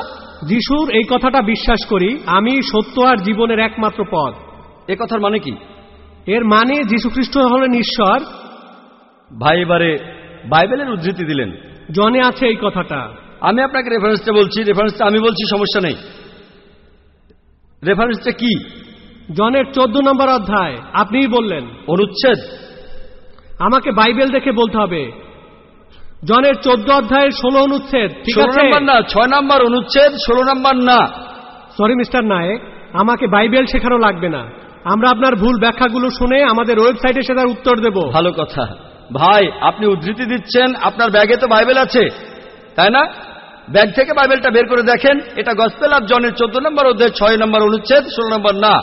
S2: যিশুর এই কথাটা বিশ্বাস করি, আমি সত্য আর জীবনের একমাত্র পথ।
S1: এ কথার মানে কি?
S2: এর মানে যীশু খ্রিস্ট হলেন ঈশ্বর।
S1: ভাই এবারে বাইবেলের উদ্ধৃতি দিলেন।
S2: জনে আছে এই কথাটা।
S1: আমি আপনাকে রেফারেন্সটা বলছি, রেফারেন্সটা আমি বলছি, সমস্যা নেই। রেফারেন্সটা কি?
S2: জনের 14 নম্বর অধ্যায়। আপনিই বললেন।
S1: অনুচ্ছেদ?
S2: আমাকে বাইবেল দেখে বলতে হবে। জনের 14 অধ্যায়ের 16 অনুচ্ছেদ। ঠিক
S1: 16
S2: আছে?
S1: নম্বর না, 6 নম্বর অনুচ্ছেদ, 16 নম্বর না।
S2: সরি মিস্টার নায়েক, আমাকে বাইবেল শেখানো লাগবে না। আমরা আপনার ভুল ব্যাখ্যাগুলো শুনে আমাদের ওয়েবসাইটে সেটার উত্তর দেব।
S1: ভালো কথা। ভাই, আপনি উদ্ধৃতি দিচ্ছেন, আপনার ব্যাগে তো বাইবেল আছে, তাই না? ব্যাগ থেকে বাইবেলটা বের করে দেখেন। এটা গসপেল অফ জনের 14 নম্বর অধ্যায় 6 নম্বর অনুচ্ছেদ, 16 নম্বর না।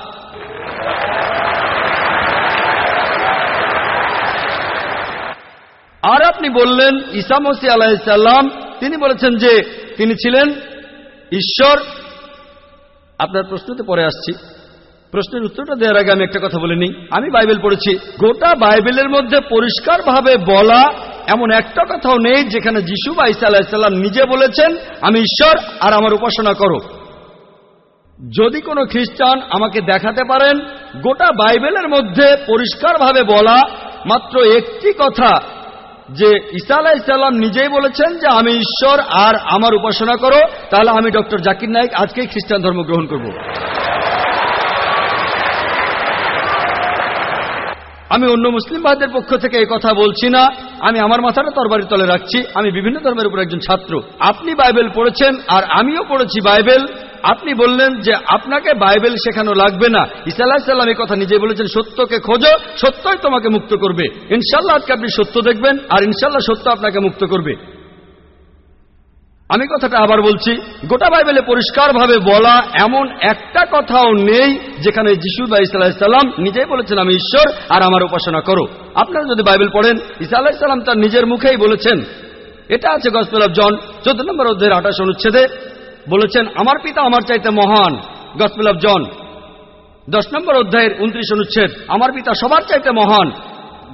S1: আর আপনি বললেন ঈসা মসীহ আলাইহিস সালাম, তিনি বলেছেন যে তিনি ছিলেন ঈশ্বর। আপনার প্রশ্নতে পরে আসছি। প্রশ্নের উত্তরটা দেওয়ার আগে আমি একটা কথা বলে নিই। আমি বাইবেল পড়েছি। গোটা বাইবেলের মধ্যে পরিষ্কারভাবে বলা এমন একটা কথাও নেই যেখানে যিশু বা ঈসা আলাইহিস সালাম নিজে বলেছেন আমি ঈশ্বর আর আমার উপাসনা করো। যদি কোনো খ্রিস্টান আমাকে দেখাতে পারেন গোটা বাইবেলের মধ্যে পরিষ্কারভাবে বলা মাত্র একটি কথা যে ঈসা আলাইহিস সালাম নিজেই বলেছেন যে আমি ঈশ্বর আর আমার উপাসনা করো, তাহলে আমি ডক্টর জাকির নায়েক আজকেই খ্রিস্টান ধর্ম গ্রহণ করব। আমি অন্য মুসলিম ভাইদের পক্ষ থেকে এই কথা বলছি না। আমি আমার মাথাটা তরবারির তলে রাখছি। আমি বিভিন্ন ধর্মের উপর একজন ছাত্র। আপনি বাইবেল পড়েছেন আর আমিও পড়েছি বাইবেল। আপনি বললেন যে আপনাকে বাইবেল শেখানো লাগবে না। ঈসা আলাইহিস সালাম এই কথা নিজেই বলেছেন, সত্যকে খোঁজো, সত্যই তোমাকে মুক্ত করবে। ইনশাআল্লাহ আজকে আপনি সত্য দেখবেন আর ইনশাআল্লাহ সত্য আপনাকে মুক্ত করবে। আমি কথাটা আবার বলছি, গোটা বাইবেলে পরিষ্কারভাবে বলা এমন একটা কথাও নেই যেখানে যিশু বা ঈসা আলাইহিস সালাম নিজেই বলেছেন আমি ঈশ্বর আর আমার উপাসনা করো। আপনারা যদি বাইবেল পড়েন, ঈসা আলাইহিস সালাম তার নিজের মুখেই বলেছেন। এটা আছে গসপেল অফ জন 14 নম্বর অধ্যায়ের 28 অনুচ্ছেদে। বলেছেন আমার পিতা আমার চাইতে মহান। গসপেল অফ জন 10 নম্বর অধ্যায়ের 29 অনুচ্ছেদ। আমার পিতা সবার চাইতে মহান।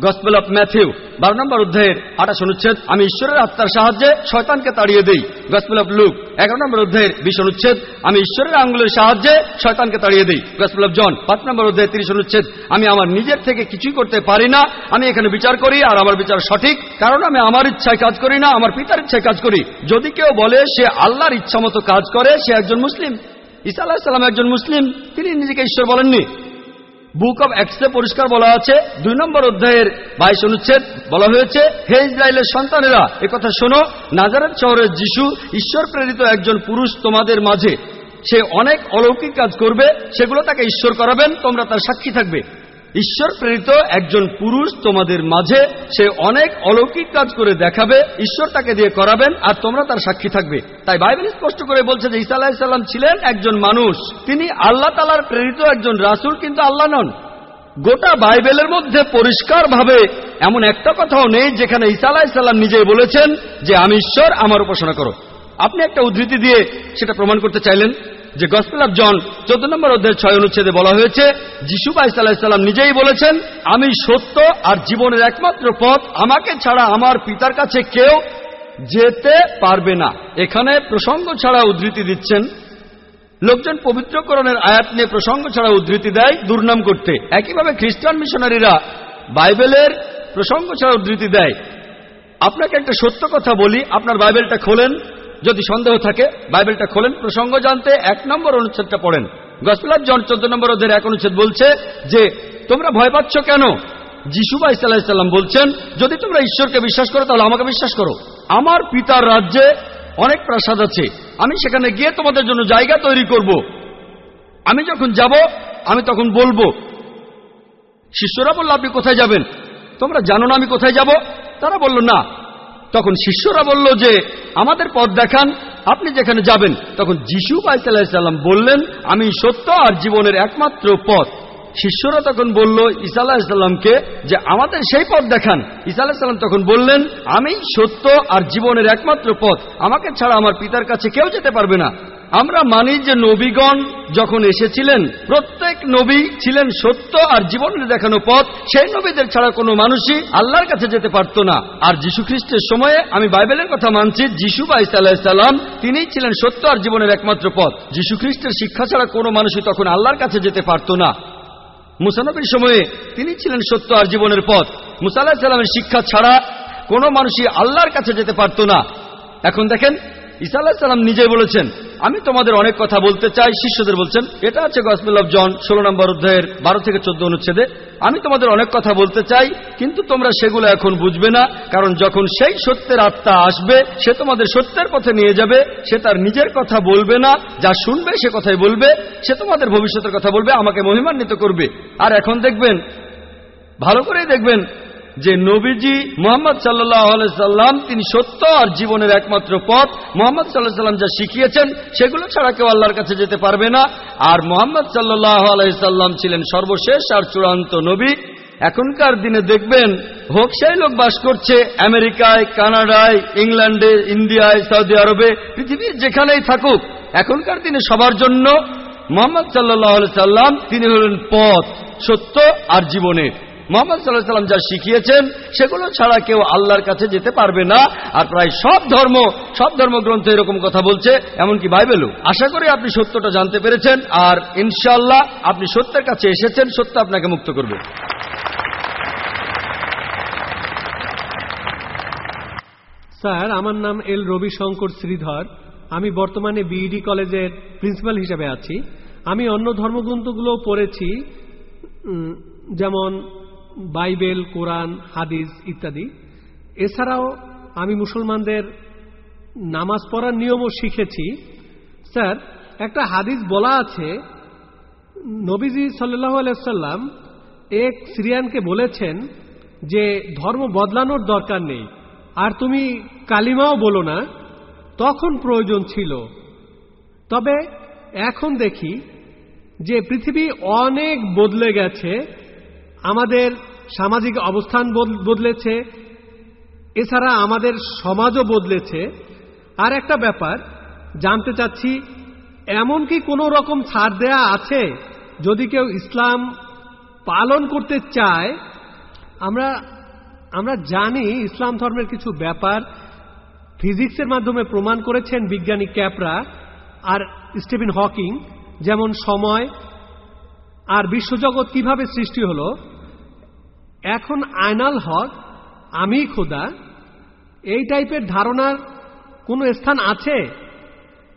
S1: গসপেল অফ ম্যাথিউ 12 নম্বর অধ্যায়ের 28 অনুচ্ছেদ। আমি ঈশ্বরের আত্মার সাহায্যে শয়তানকে তাড়িয়ে দেই। গসপেল অফ লুক 11 নম্বর অধ্যায়ের 20 অনুচ্ছেদ। আমি ঈশ্বরের আঙ্গুলের সাহায্যে শয়তানকে তাড়িয়ে দেই। গসপেল অফ জন 5 নম্বর অধ্যায়ের 30 অনুচ্ছেদ। আমি আমার নিজের থেকে কিছুই করতে পারি না, আমি এখানে বিচার করি আর আমার বিচার সঠিক, কারণ আমি আমার ইচ্ছায় কাজ করি না, আমার পিতার ইচ্ছায় কাজ করি। যদি কেউ বলে সে আল্লাহর ইচ্ছা মতো কাজ করে, সে একজন মুসলিম। ঈসা আলাইহিস সালাম একজন মুসলিম, তিনি নিজেকে ঈশ্বর বলেননি। বুক অব অ্যাক্টসে পরিষ্কার বলা আছে 2 নম্বর অধ্যায়ের 22 অনুচ্ছেদ। বলা হয়েছে হে ইসরায়েলের সন্তানেরা, একথা শোনো, নাজারেত শহরের যিশু ঈশ্বর প্রেরিত একজন পুরুষ তোমাদের মাঝে। সে অনেক অলৌকিক কাজ করবে, সেগুলো তাকে ঈশ্বর করাবেন, তোমরা তার সাক্ষী থাকবে। ঈশ্বর প্রেরিত একজন পুরুষ তোমাদের মাঝে, সে অনেক অলৌকিক কাজ করে দেখাবে, ঈশ্বর তাকে দিয়ে করাবেন আর তোমরা তার সাক্ষী থাকবে। তাই বাইবেল স্পষ্ট করে বলছে যে ঈসা আলাইহিস সালাম ছিলেন একজন মানুষ, তিনি আল্লাহ তাআলার প্রেরিত একজন রাসূল, কিন্তু আল্লাহ নন। গোটা বাইবেলের মধ্যে পরিষ্কারভাবে এমন একটা কথাও নেই যেখানে ঈসা আলাইহিস সালাম নিজেই বলেছেন যে আমি ঈশ্বর, আমার উপাসনা করো। আপনি একটা উদ্ধৃতি দিয়ে সেটা প্রমাণ করতে চাইলেন যে গসপেল অফ জন 14 নম্বর অধ্যায়ের 6 অনুচ্ছেদে বলা হয়েছে যিশু বা ঈসা আলাইহিস সালাম নিজেই বলেছেন আমি সত্য আর জীবনের একমাত্র পথ, আমাকে ছাড়া আমার পিতার কাছে কেউ যেতে পারবে না। এখানে প্রসঙ্গ ছাড়া উদ্ধৃতি দিচ্ছেন। লোকজন পবিত্রকরণের আয়াত নিয়ে প্রসঙ্গ ছাড়া উদ্ধৃতি দেয় দুর্নাম করতে। একইভাবে খ্রিস্টান মিশনারিরা বাইবেলের প্রসঙ্গ ছাড়া উদ্ধৃতি দেয়। আপনাকে একটা সত্য কথা বলি, আপনার বাইবেলটা খোলেন, যদি সন্দেহ থাকে বাইবেলটা খোলেন, প্রসঙ্গ জানতে 1 নম্বর অনুচ্ছেদটা পড়েন। গসপেল অফ জন 14 নম্বর অধ্যায়ের 1 অনুচ্ছেদ বলছে যে তোমরা ভয় পাচ্ছ কেন? যিশু বা ঈসা আলাইহিস সালাম বলছেন যদি তোমরা ঈশ্বরকে বিশ্বাস করো তাহলে আমাকে বিশ্বাস করো। আমার পিতার রাজ্যে অনেক প্রাসাদ আছে, আমি সেখানে গিয়ে তোমাদের জন্য জায়গা তৈরি করব। আমি যখন যাব আমি তখন বলবো। শিষ্যরা বলল আপনি কোথায় যাবেন? তোমরা জানো না আমি কোথায় যাব? তারা বলল না। তখন শিষ্যরা বলল যে আমাদের পথ দেখান, আপনি যেখানে যাবেন। তখন যিশু আলাইহিস সালাম বললেন, আমি সত্য আর জীবনের একমাত্র পথ। শিষ্যরা তখন বলল ঈসা আলাইহিস সালামকে যে আমাদের সেই পথ দেখান। ঈসা আলাইহিস সালাম তখন বললেন, আমি সত্য আর জীবনের একমাত্র পথ, আমাকে ছাড়া আমার পিতার কাছে কেউ যেতে পারবে না। আমরা মানি যে নবীগণ যখন এসেছিলেন প্রত্যেক নবী ছিলেন সত্য আর জীবনের দেখানো পথ। সেই নবীদের ছাড়া কোনো মানুষই আল্লাহর কাছে যেতে পারত না। আর যীশু খ্রিস্টের সময়ে আমি বাইবেলের কথা মানছি, যিশু ঈসা আলাইহিস সালাম তিনিই ছিলেন সত্য আর জীবনের একমাত্র পথ। যীশু খ্রিস্টের শিক্ষা ছাড়া কোনো মানুষই তখন আল্লাহর কাছে যেতে পারত না। মুসা নবীর সময়ে তিনি ছিলেন সত্য আর জীবনের পথ। মুসা আলাইহিস সালামের শিক্ষা ছাড়া কোনো মানুষই আল্লাহর কাছে যেতে পারত না। এখন দেখেন, ঈসা আলাইহিস সালাম নিজেই বলেছেন, আমি তোমাদের অনেক কথা বলতে চাই। শিষ্যদের বলছেন, এটা আছে গসপেল অফ জন 16 নম্বর অধ্যায়ের 12 থেকে 14 অনুচ্ছেদে, আমি তোমাদের অনেক কথা বলতে চাই, কিন্তু তোমরা সেগুলো এখন বুঝবে না, কারণ যখন সেই সত্যের আত্মা আসবে সে তোমাদের সত্যের পথে নিয়ে যাবে। সে তার নিজের কথা বলবে না, যা শুনবে সে কথাই বলবে। সে তোমাদের ভবিষ্যতের কথা বলবে, আমাকে মহিমান্বিত করবে। আর এখন দেখবেন, ভালো করেই দেখবেন যে নবীজি মুহাম্মদ সাল্লাল্লাহু আলাইহি সাল্লাম তিনি সত্য আর জীবনের একমাত্র পথ। মুহাম্মদ সাল্লাল্লাহু আলাইহি সাল্লাম যা শিখিয়েছেন সেগুলো ছাড়া কেউ আল্লাহর কাছে যেতে পারবে না। আর মুহাম্মদ সাল্লাল্লাহু আলাইহি সাল্লাম ছিলেন সর্বশেষ আর চূড়ান্ত নবী। এখনকার দিনে দেখবেন, হোক সেই লোক বাস করছে আমেরিকায়, কানাডায়, ইংল্যান্ডে, ইন্ডিয়ায়, সৌদি আরবে, পৃথিবীর যেখানেই থাকুক, এখনকার দিনে সবার জন্য মুহাম্মদ সাল্লাল্লাহু আলাইহি সাল্লাম তিনি হলেন পথ, সত্য আর জীবনের। মুহাম্মদ সাল্লাল্লাহু আলাইহি সাল্লাম যা শিখিয়েছেন সেগুলো ছাড়া কেউ আল্লাহর কাছে যেতে পারবে না। আর প্রায় সব ধর্মগ্রন্থ এরকম কথা বলছে, এমনকি বাইবেলও। আশা করি আপনি সত্যটা জানতে পেরেছেন, আর ইনশাআল্লাহ আপনি সত্যের কাছে এসেছেন। সত্য আপনাকে মুক্ত করবে।
S2: স্যার, আমার নাম এল রবিশঙ্কর শ্রীধর। আমি বর্তমানে বিইডি কলেজের প্রিন্সিপাল হিসেবে আছি। আমি অন্য ধর্মগ্রন্থগুলো পড়েছি, যেমন বাইবেল, কোরআন, হাদিস ইত্যাদি। এছাড়াও আমি মুসলমানদের নামাজ পড়ার নিয়মও শিখেছি। স্যার, একটা হাদিস বলা আছে, নবীজি সাল্লাল্লাহু আলাইহি সাল্লাম এক সিরিয়ানকে বলেছেন যে ধর্ম বদলানোর দরকার নেই, আর তুমি কালিমাও বলো না, তখন প্রয়োজন ছিল। তবে এখন দেখি যে পৃথিবী অনেক বদলে গেছে, আমাদের সামাজিক অবস্থান বদলেছে, এছাড়া আমাদের সমাজও বদলেছে। আর একটা ব্যাপার জানতে চাচ্ছি, এমন কি কোনো রকম ছাড় দেয়া আছে যদি কেউ ইসলাম পালন করতে চায়? আমরা জানি ইসলাম ধর্মের কিছু ব্যাপার ফিজিক্সের মাধ্যমে প্রমাণ করেছেন বিজ্ঞানী ক্যাপরা আর স্টিফেন হকিং, যেমন সময় আর বিশ্বজগৎ কিভাবে সৃষ্টি হলো। এখন আয়নাল হক, আমি খোদা, এই টাইপের ধারণার কোনো স্থান আছে?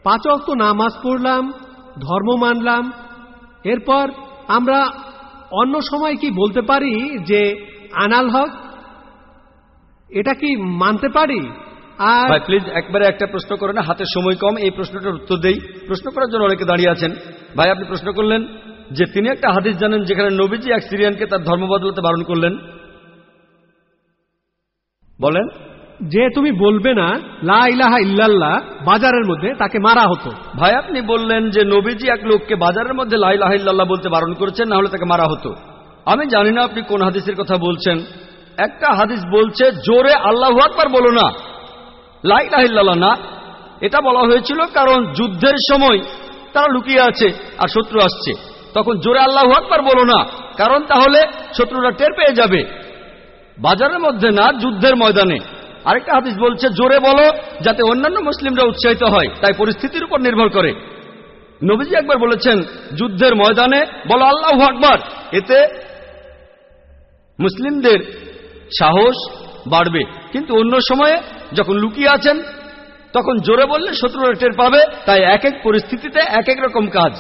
S2: 5 ওয়াক্ত নামাজ পড়লাম, ধর্ম মানলাম, এরপর আমরা অন্য সময় কি বলতে পারি যে আয়নাল হক? এটা কি মানতে পারি? আর
S1: ভাই প্লিজ একবারে একটা প্রশ্ন করেন, হাতে সময় কম, এই প্রশ্নটার উত্তর দেই। প্রশ্ন করার জন্য অনেকে দাঁড়িয়ে আছেন। ভাই, আপনি প্রশ্ন করলেন যে তিনি একটা হাদিস জানেন যেখানে নবীজি এক সিরিয়ানকে তার ধর্ম বদলাতে বারণ করলেন। বলেন।
S2: যে তুমি বলবে না লা ইলাহা ইল্লাল্লাহ বাজারের মধ্যে, তাকে মারা হতো।
S1: ভাই, আপনি বললেন যে নবীজি এক লোককে বাজারের মধ্যে লা ইলাহা ইল্লাল্লাহ বলতে বারণ করেছেন, না হলে তাকে মারা হতো। আমি জানি না আপনি কোন হাদিসের কথা বলছেন। একটা হাদিস বলছে জোরে আল্লাহু আকবার বলো না, লা ইলাহা ইল্লাল্লাহ না। এটা বলা হয়েছিল কারণ যুদ্ধের সময় তারা লুকিয়ে আছে আর শত্রু আসছে, তখন জোরে আল্লাহু আকবার বলো না, কারণ তাহলে শত্রুরা টের পেয়ে যাবে। বাজারের মধ্যে না, যুদ্ধের ময়দানে। আরেকটা হাদিস বলছে জোরে বলো যাতে অন্যান্য মুসলিমরা উৎসাহিত হয়, তাই পরিস্থিতির উপর নির্ভর করে। নবীজি একবার বলেছেন যুদ্ধের ময়দানে বলো আল্লাহু আকবার, এতে মুসলিমদের সাহস বাড়বে। কিন্তু অন্য সময়ে যখন লুকিয়ে আছেন তখন জোরে বললে শত্রুরা টের পাবে। তাই এক এক পরিস্থিতিতে এক এক রকম কাজ।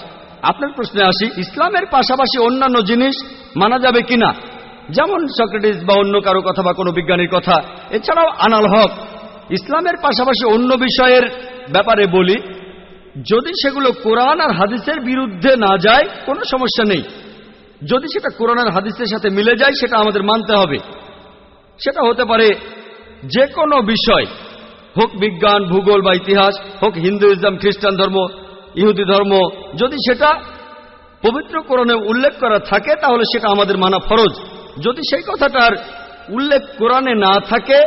S1: আপনার প্রশ্নে আসি, ইসলামের পাশাপাশি অন্যান্য জিনিস মানা যাবে কিনা, যেমন সক্রেটিস বা অন্য কারো কথা বা কোনো বিজ্ঞানীর কথা। এছাড়াও আনাল হক, ইসলামের পাশাপাশি অন্য বিষয়ের ব্যাপারে বলি, যদি সেগুলো কোরআন আর হাদিসের বিরুদ্ধে না যায় কোনো সমস্যা নেই। যদি সেটা কোরআন আর হাদিসের সাথে মিলে যায় সেটা আমাদের মানতে হবে। সেটা হতে পারে যে কোনো বিষয়, হোক বিজ্ঞান, ভূগোল বা ইতিহাস, হোক হিন্দুইজম, খ্রিস্টান ধর্ম, ইহুদি ধর্ম, যদি সেটা পবিত্র কোরআনে উল্লেখ করা থাকে তাহলে সেটা আমাদের মানা ফরজ। যদি সেই কথাটার উল্লেখ কোরআনে না থাকে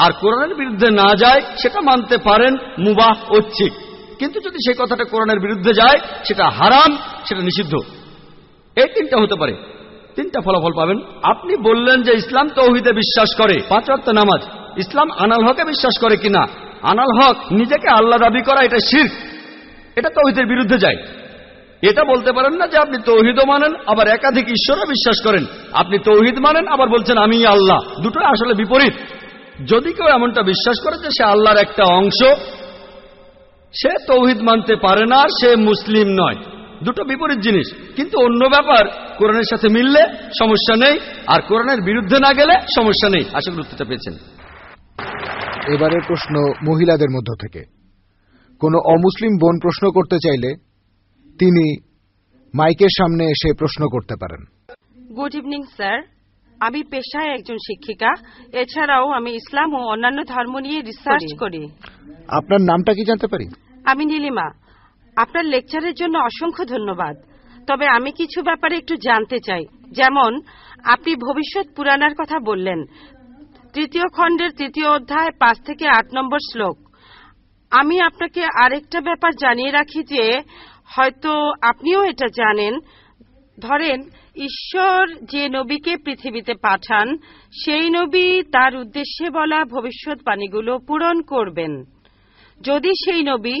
S1: আর কোরআনের বিরুদ্ধে না যায় সেটা মানতে পারেন মুবাহ, ঐচ্ছিক। কিন্তু যদি সেই কথাটা কোরআনের বিরুদ্ধে যায় সেটা হারাম, সেটা নিষিদ্ধ। এই তিনটা হতে পারে, তিনটা ফলাফল পাবেন। আপনি বললেন যে ইসলাম তাওহীদে বিশ্বাস করে, 5 ওয়াক্ত নামাজ। ইসলাম আনাল হকে বিশ্বাস করে কিনা? আনাল হক নিজেকে আল্লাহ দাবি করা এটা শিরক, এটা তাওহীদের বিরুদ্ধে যায়। এটা বলতে পারেন না যে আপনি তাওহীদও মানেন আবার একাধিক ঈশ্বরও বিশ্বাস করেন। আপনি তাওহীদ মানেন আবার বলছেন আমি আল্লাহ, দুটো আসলে বিপরীত। যদি কেউ এমনটা বিশ্বাস করে যে সে আল্লাহর একটা অংশ, সে তাওহীদ মানতে পারে না, সে মুসলিম নয়। দুটো বিপরীত জিনিস। কিন্তু অন্য ব্যাপার কোরআনের সাথে মিললে সমস্যা নেই, আর কোরআনের বিরুদ্ধে না গেলে সমস্যা নেই। আশা করি উত্তরটা পেয়েছেন।
S3: এবারের প্রশ্ন মহিলাদের মধ্য থেকে। কোনো অমুসলিম বোন প্রশ্ন করতে চাইলে তিনি মাইকের সামনে এসে প্রশ্ন করতে পারেন।
S4: গুড ইভিনিং স্যার, আমি পেশায় একজন শিক্ষিকা। এছাড়াও আমি ইসলাম ও অন্যান্য ধর্ম নিয়ে রিসার্চ করি।
S3: আপনার নামটা কি জানতে পারি?
S4: আমি নীলিমা। আপনার লেকচারের জন্য অসংখ্য ধন্যবাদ। তবে আমি কিছু ব্যাপারে একটু জানতে চাই। যেমন আপনি ভবিষ্যৎ পুরাণের কথা বললেন, 3য় খণ্ডের 3য় অধ্যায় 5 থেকে 8 নম্বর শ্লোক। আমি আপনাকে আরেকটা ব্যাপার জানিয়ে রাখি যে হয়তো আপনিও এটা জানেন। ধরেন ঈশ্বর যে নবীকে পৃথিবীতে পাঠান, সেই নবী তার উদ্দেশ্যে বলা ভবিষ্যৎবাণীগুলো পূরণ করবেন। যদি সেই নবী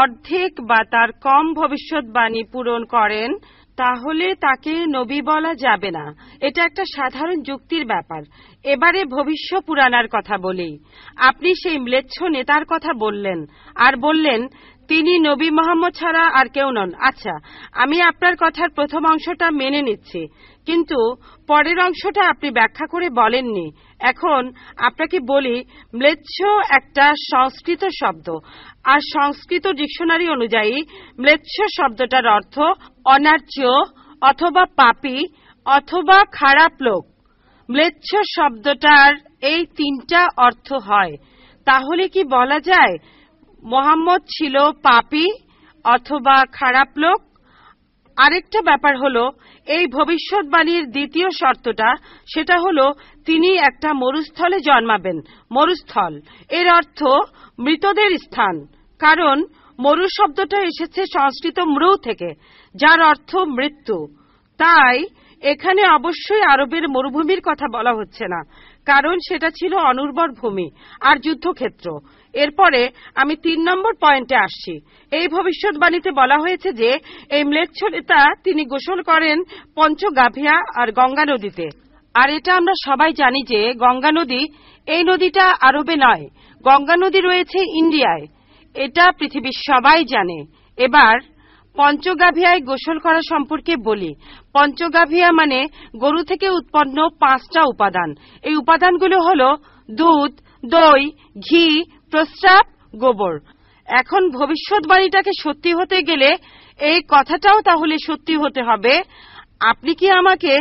S4: অর্ধেক বা তার কম ভবিষ্যৎবাণী পূরণ করেন তাহলে তাকে নবী বলা যাবে না। এটা একটা সাধারণ যুক্তির ব্যাপার। এবারে ভবিষ্য পুরাণের কথা বলি। আপনি সেই ম্লেচ্ছ নেতার কথা বললেন আর বললেন তিনি নবী মোহাম্মদ ছাড়া আর কেউ নন। আচ্ছা, আমি আপনার কথার প্রথম অংশটা মেনে নিচ্ছি, কিন্তু পরের অংশটা আপনি ব্যাখ্যা করে বলেননি। এখন আপনাকে বলি, ম্লেচ্ছ একটা সংস্কৃত শব্দ, আর সংস্কৃত ডিকশনারি অনুযায়ী ম্লেচ্ছ শব্দটার অর্থ অনার্য অথবা পাপী অথবা খারাপ লোক। ম্লেচ্ছ শব্দটার এই 3টা অর্থ হয়। তাহলে কি বলা যায় মোহাম্মদ ছিল পাপী অথবা খারাপ লোক? আরেকটা ব্যাপার হলো এই ভবিষ্যৎবাণীর দ্বিতীয় শর্তটা, সেটা হলো তিনি একটা মরুস্থলে জন্মাবেন। মরুস্থল এর অর্থ মৃতদের স্থান, কারণ মরু শব্দটা এসেছে সংস্কৃত মৃ থেকে, যার অর্থ মৃত্যু। তাই এখানে অবশ্যই আরবের মরুভূমির কথা বলা হচ্ছে না, কারণ সেটা ছিল অনুর্বর ভূমি আর যুদ্ধক্ষেত্র। এরপরে আমি 3 নম্বর পয়েন্টে আসছি। এই ভবিষ্যৎবাণীতে বলা হয়েছে যে এই ম্লেচ্ছ নেতা তিনি গোসল করেন পঞ্চগাভিয়া আর গঙ্গা নদীতে। আর এটা আমরা সবাই জানি যে গঙ্গা নদী, এই নদীটা আরবে নয়, গঙ্গা নদী রয়েছে ইন্ডিয়ায়। এটা পৃথিবীর সবাই জানে। এবার পঞ্চগাভিয়ায় গোসল করা সম্পর্কে বলি। পঞ্চগাভিয়া মানে গরু থেকে উৎপন্ন 5টা উপাদান। এই উপাদানগুলো হলো দুধ, দই, ঘি, প্রস্রাব, গোবর। এখন ভবিষ্যৎবাণীটাকে সত্যি হতে গেলে এই কথাটাও তাহলে সত্যি হতে হবে। আপনি কি আমাকে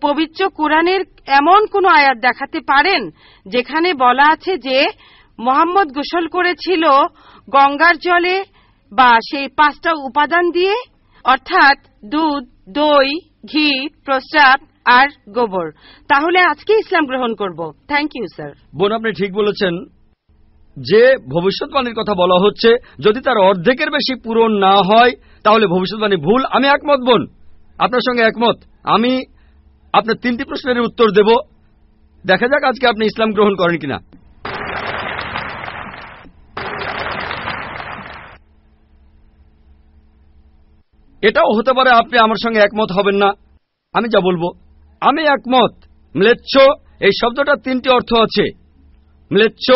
S4: পবিত্র কোরআনের এমন কোন আয়াত দেখাতে পারেন যেখানে বলা আছে যে মোহাম্মদ গোসল করেছিল গঙ্গার জলে বা সেই 5টা উপাদান দিয়ে, অর্থাৎ দুধ, দই, ঘি, প্রস্রাব আর গোবর? তাহলে আজকে ইসলাম গ্রহণ করব। Thank you sir.
S1: বোন, আপনি ঠিক বলেছেন যে ভবিষ্যৎবাণীর কথা বলা হচ্ছে, যদি তার অর্ধেকের বেশি পূরণ না হয় তাহলে ভবিষ্যৎবাণী ভুল। আমি একমত বোন, আপনার সঙ্গে একমত। আমি আপনার 3টি প্রশ্নের উত্তর দেব, দেখা যাক আজকে আপনি ইসলাম গ্রহণ করেন কিনা। এটাও হতে পারে আপনি আমার সঙ্গে একমত হবেন না। আমি যা বলবো, আমি একমত। ম্লেচ্ছ এই শব্দটা 3টি অর্থ আছে। ম্লেচ্ছ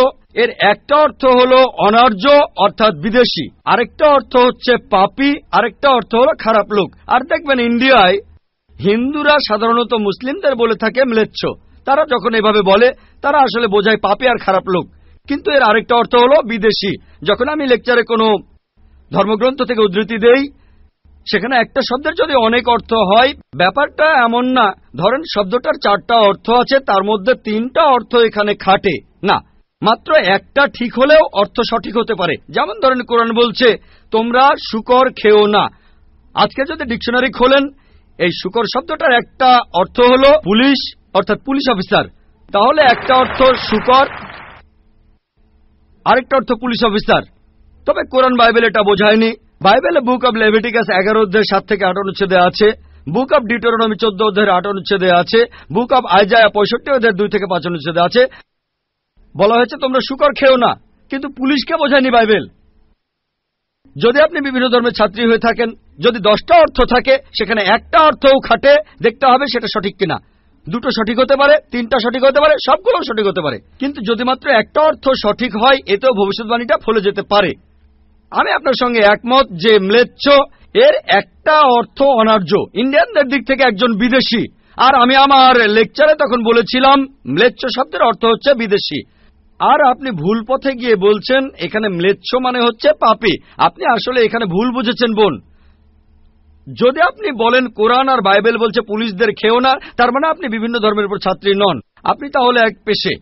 S1: এর একটা অর্থ হলো অনার্য অর্থাৎ বিদেশি, আরেকটা অর্থ হচ্ছে পাপী, আরেকটা অর্থ হলো খারাপ লোক। আর দেখবেন ইন্ডিয়ায় হিন্দুরা সাধারণত মুসলিমদের বলে থাকে ম্লেচ্ছ। তারা যখন এভাবে বলে তারা আসলে বোঝায় পাপী আর খারাপ লোক, কিন্তু এর আরেকটা অর্থ হলো বিদেশি। যখন আমি লেকচারে কোনো ধর্মগ্রন্থ থেকে উদ্ধৃতি দেই, সেখানে একটা শব্দের যদি অনেক অর্থ হয়, ব্যাপারটা এমন না ধরেন শব্দটার 4টা অর্থ আছে, তার মধ্যে 3টা অর্থ এখানে খাটে না। মাত্র একটা ঠিক হলেও অর্থ সঠিক হতে পারে। যেমন ধরেন কোরআন বলছে তোমরা শূকর খেও না। আজকে যদি ডিকশনারি খোলেন, এই শূকর শব্দটার একটা অর্থ হলো পুলিশ, অর্থাৎ পুলিশ অফিসার। তাহলে একটা অর্থ শূকর, আরেকটা অর্থ পুলিশ অফিসার। তবে কোরআন বাইবেল এটা বোঝায়নি। বাইবেলে বুক অব লেভিটিকাস 11 অধ্যায় 7 থেকে 8 অনুচ্ছেদে আছে, বুক অব ডিউটেরোনমি 14 অধ্যায়ের 8 অনুচ্ছেদে আছে, বুক অব আইজায়া 65 অধ্যায়ের 2 থেকে 5 অনুচ্ছেদে আছে, বলা হয়েছে তোমরা শূকর খেও না। কিন্তু পুলিশকে বোঝায়নি বাইবেল। যদি আপনি বিভিন্ন ধর্মের ছাত্রী হয়ে থাকেন, যদি 10টা অর্থ থাকে, সেখানে একটা অর্থও খাটে, দেখতে হবে সেটা সঠিক কিনা। 2টো সঠিক হতে পারে, 3টা সঠিক হতে পারে, সবগুলো সঠিক হতে পারে। কিন্তু যদি মাত্র একটা অর্থ সঠিক হয়, এতেও ভবিষ্যৎবাণীটা ফলে যেতে পারে। আমি আপনার সঙ্গে একমত যে ম্লেচ্ছ এর একটা অর্থ অনার্য, ইন্ডিয়ানদের দিক থেকে একজন বিদেশি। আর আমি আমার লেকচারে তখন বলেছিলাম ম্লেচ্ছ শব্দের অর্থ হচ্ছে বিদেশি। আর আপনি ভুল পথে গিয়ে বলছেন এখানে ম্লেচ্ছ মানে হচ্ছে পাপী। আপনি আসলে এখানে ভুল বুঝেছেন বোন। যদি আপনি বলেন কোরআন আর বাইবেল বলছে পুলিশদের খেও না, তার মানে আপনি বিভিন্ন ধর্মের উপর ছাত্রী নন, আপনি তাহলে এক পেশে।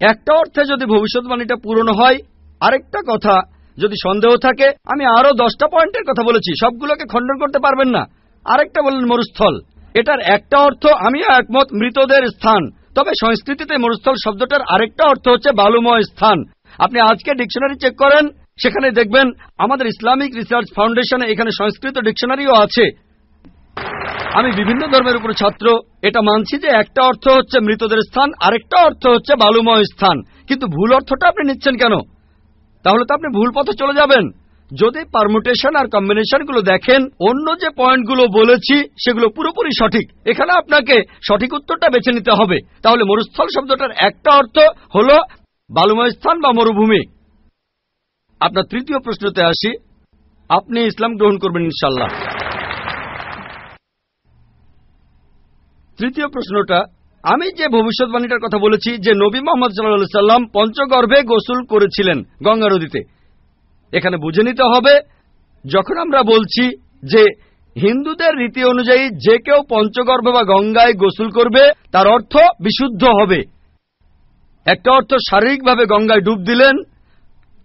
S1: একটা অর্থে যদি ভবিষ্যৎবাণীটা পূরণ হয়। আরেকটা কথা, যদি সন্দেহ থাকে, আমি আরো 10টা পয়েন্টের কথা বলেছি, সবগুলোকে খণ্ডন করতে পারবেন না। আরেকটা বললেন মরুস্থল, এটার একটা অর্থ আমিও একমত, মৃতদের স্থান। তবে সংস্কৃতিতে মরুস্থল শব্দটার আরেকটা অর্থ হচ্ছে বালুময় স্থান। আপনি আজকে ডিকশনারি চেক করেন, সেখানে দেখবেন আমাদের ইসলামিক রিসার্চ ফাউন্ডেশনে এখানে সংস্কৃত ডিকশনারিও আছে। আমি বিভিন্ন ধর্মের উপর ছাত্র, এটা মানছি যে একটা অর্থ হচ্ছে মৃতদের স্থান, আরেকটা অর্থ হচ্ছে বালুময় স্থান। কিন্তু ভুল অর্থটা আপনি নিচ্ছেন কেন? তাহলে তো আপনি ভুল পথে চলে যাবেন। যদি পারমুটেশন আর কম্বিনেশনগুলো দেখেন, অন্য যে পয়েন্টগুলো বলেছি সেগুলো পুরোপুরি সঠিক। এখানে আপনাকে সঠিক উত্তরটা বেছে নিতে হবে। তাহলে মরুস্থল শব্দটার একটা অর্থ হলো বালুময় স্থান বা মরুভূমি। আপনার তৃতীয় প্রশ্নতে আসি, আপনি ইসলাম গ্রহণ করবেন ইনশাআল্লাহ। তৃতীয় প্রশ্নটা, আমি যে ভবিষ্যৎবাণীটার কথা বলেছি যে নবী মুহাম্মদ সাল্লাল্লাহু আলাইহি সাল্লাম পঞ্চগর্ভে গোসল করেছিলেন গঙ্গা নদীতে, এখানে বুঝে নিতে হবে যখন আমরা বলছি যে হিন্দুদের রীতি অনুযায়ী যে কেউ পঞ্চগর্ভে বা গঙ্গায় গোসল করবে তার অর্থ বিশুদ্ধ হবে। একটা অর্থ শারীরিকভাবে গঙ্গায় ডুব দিলেন,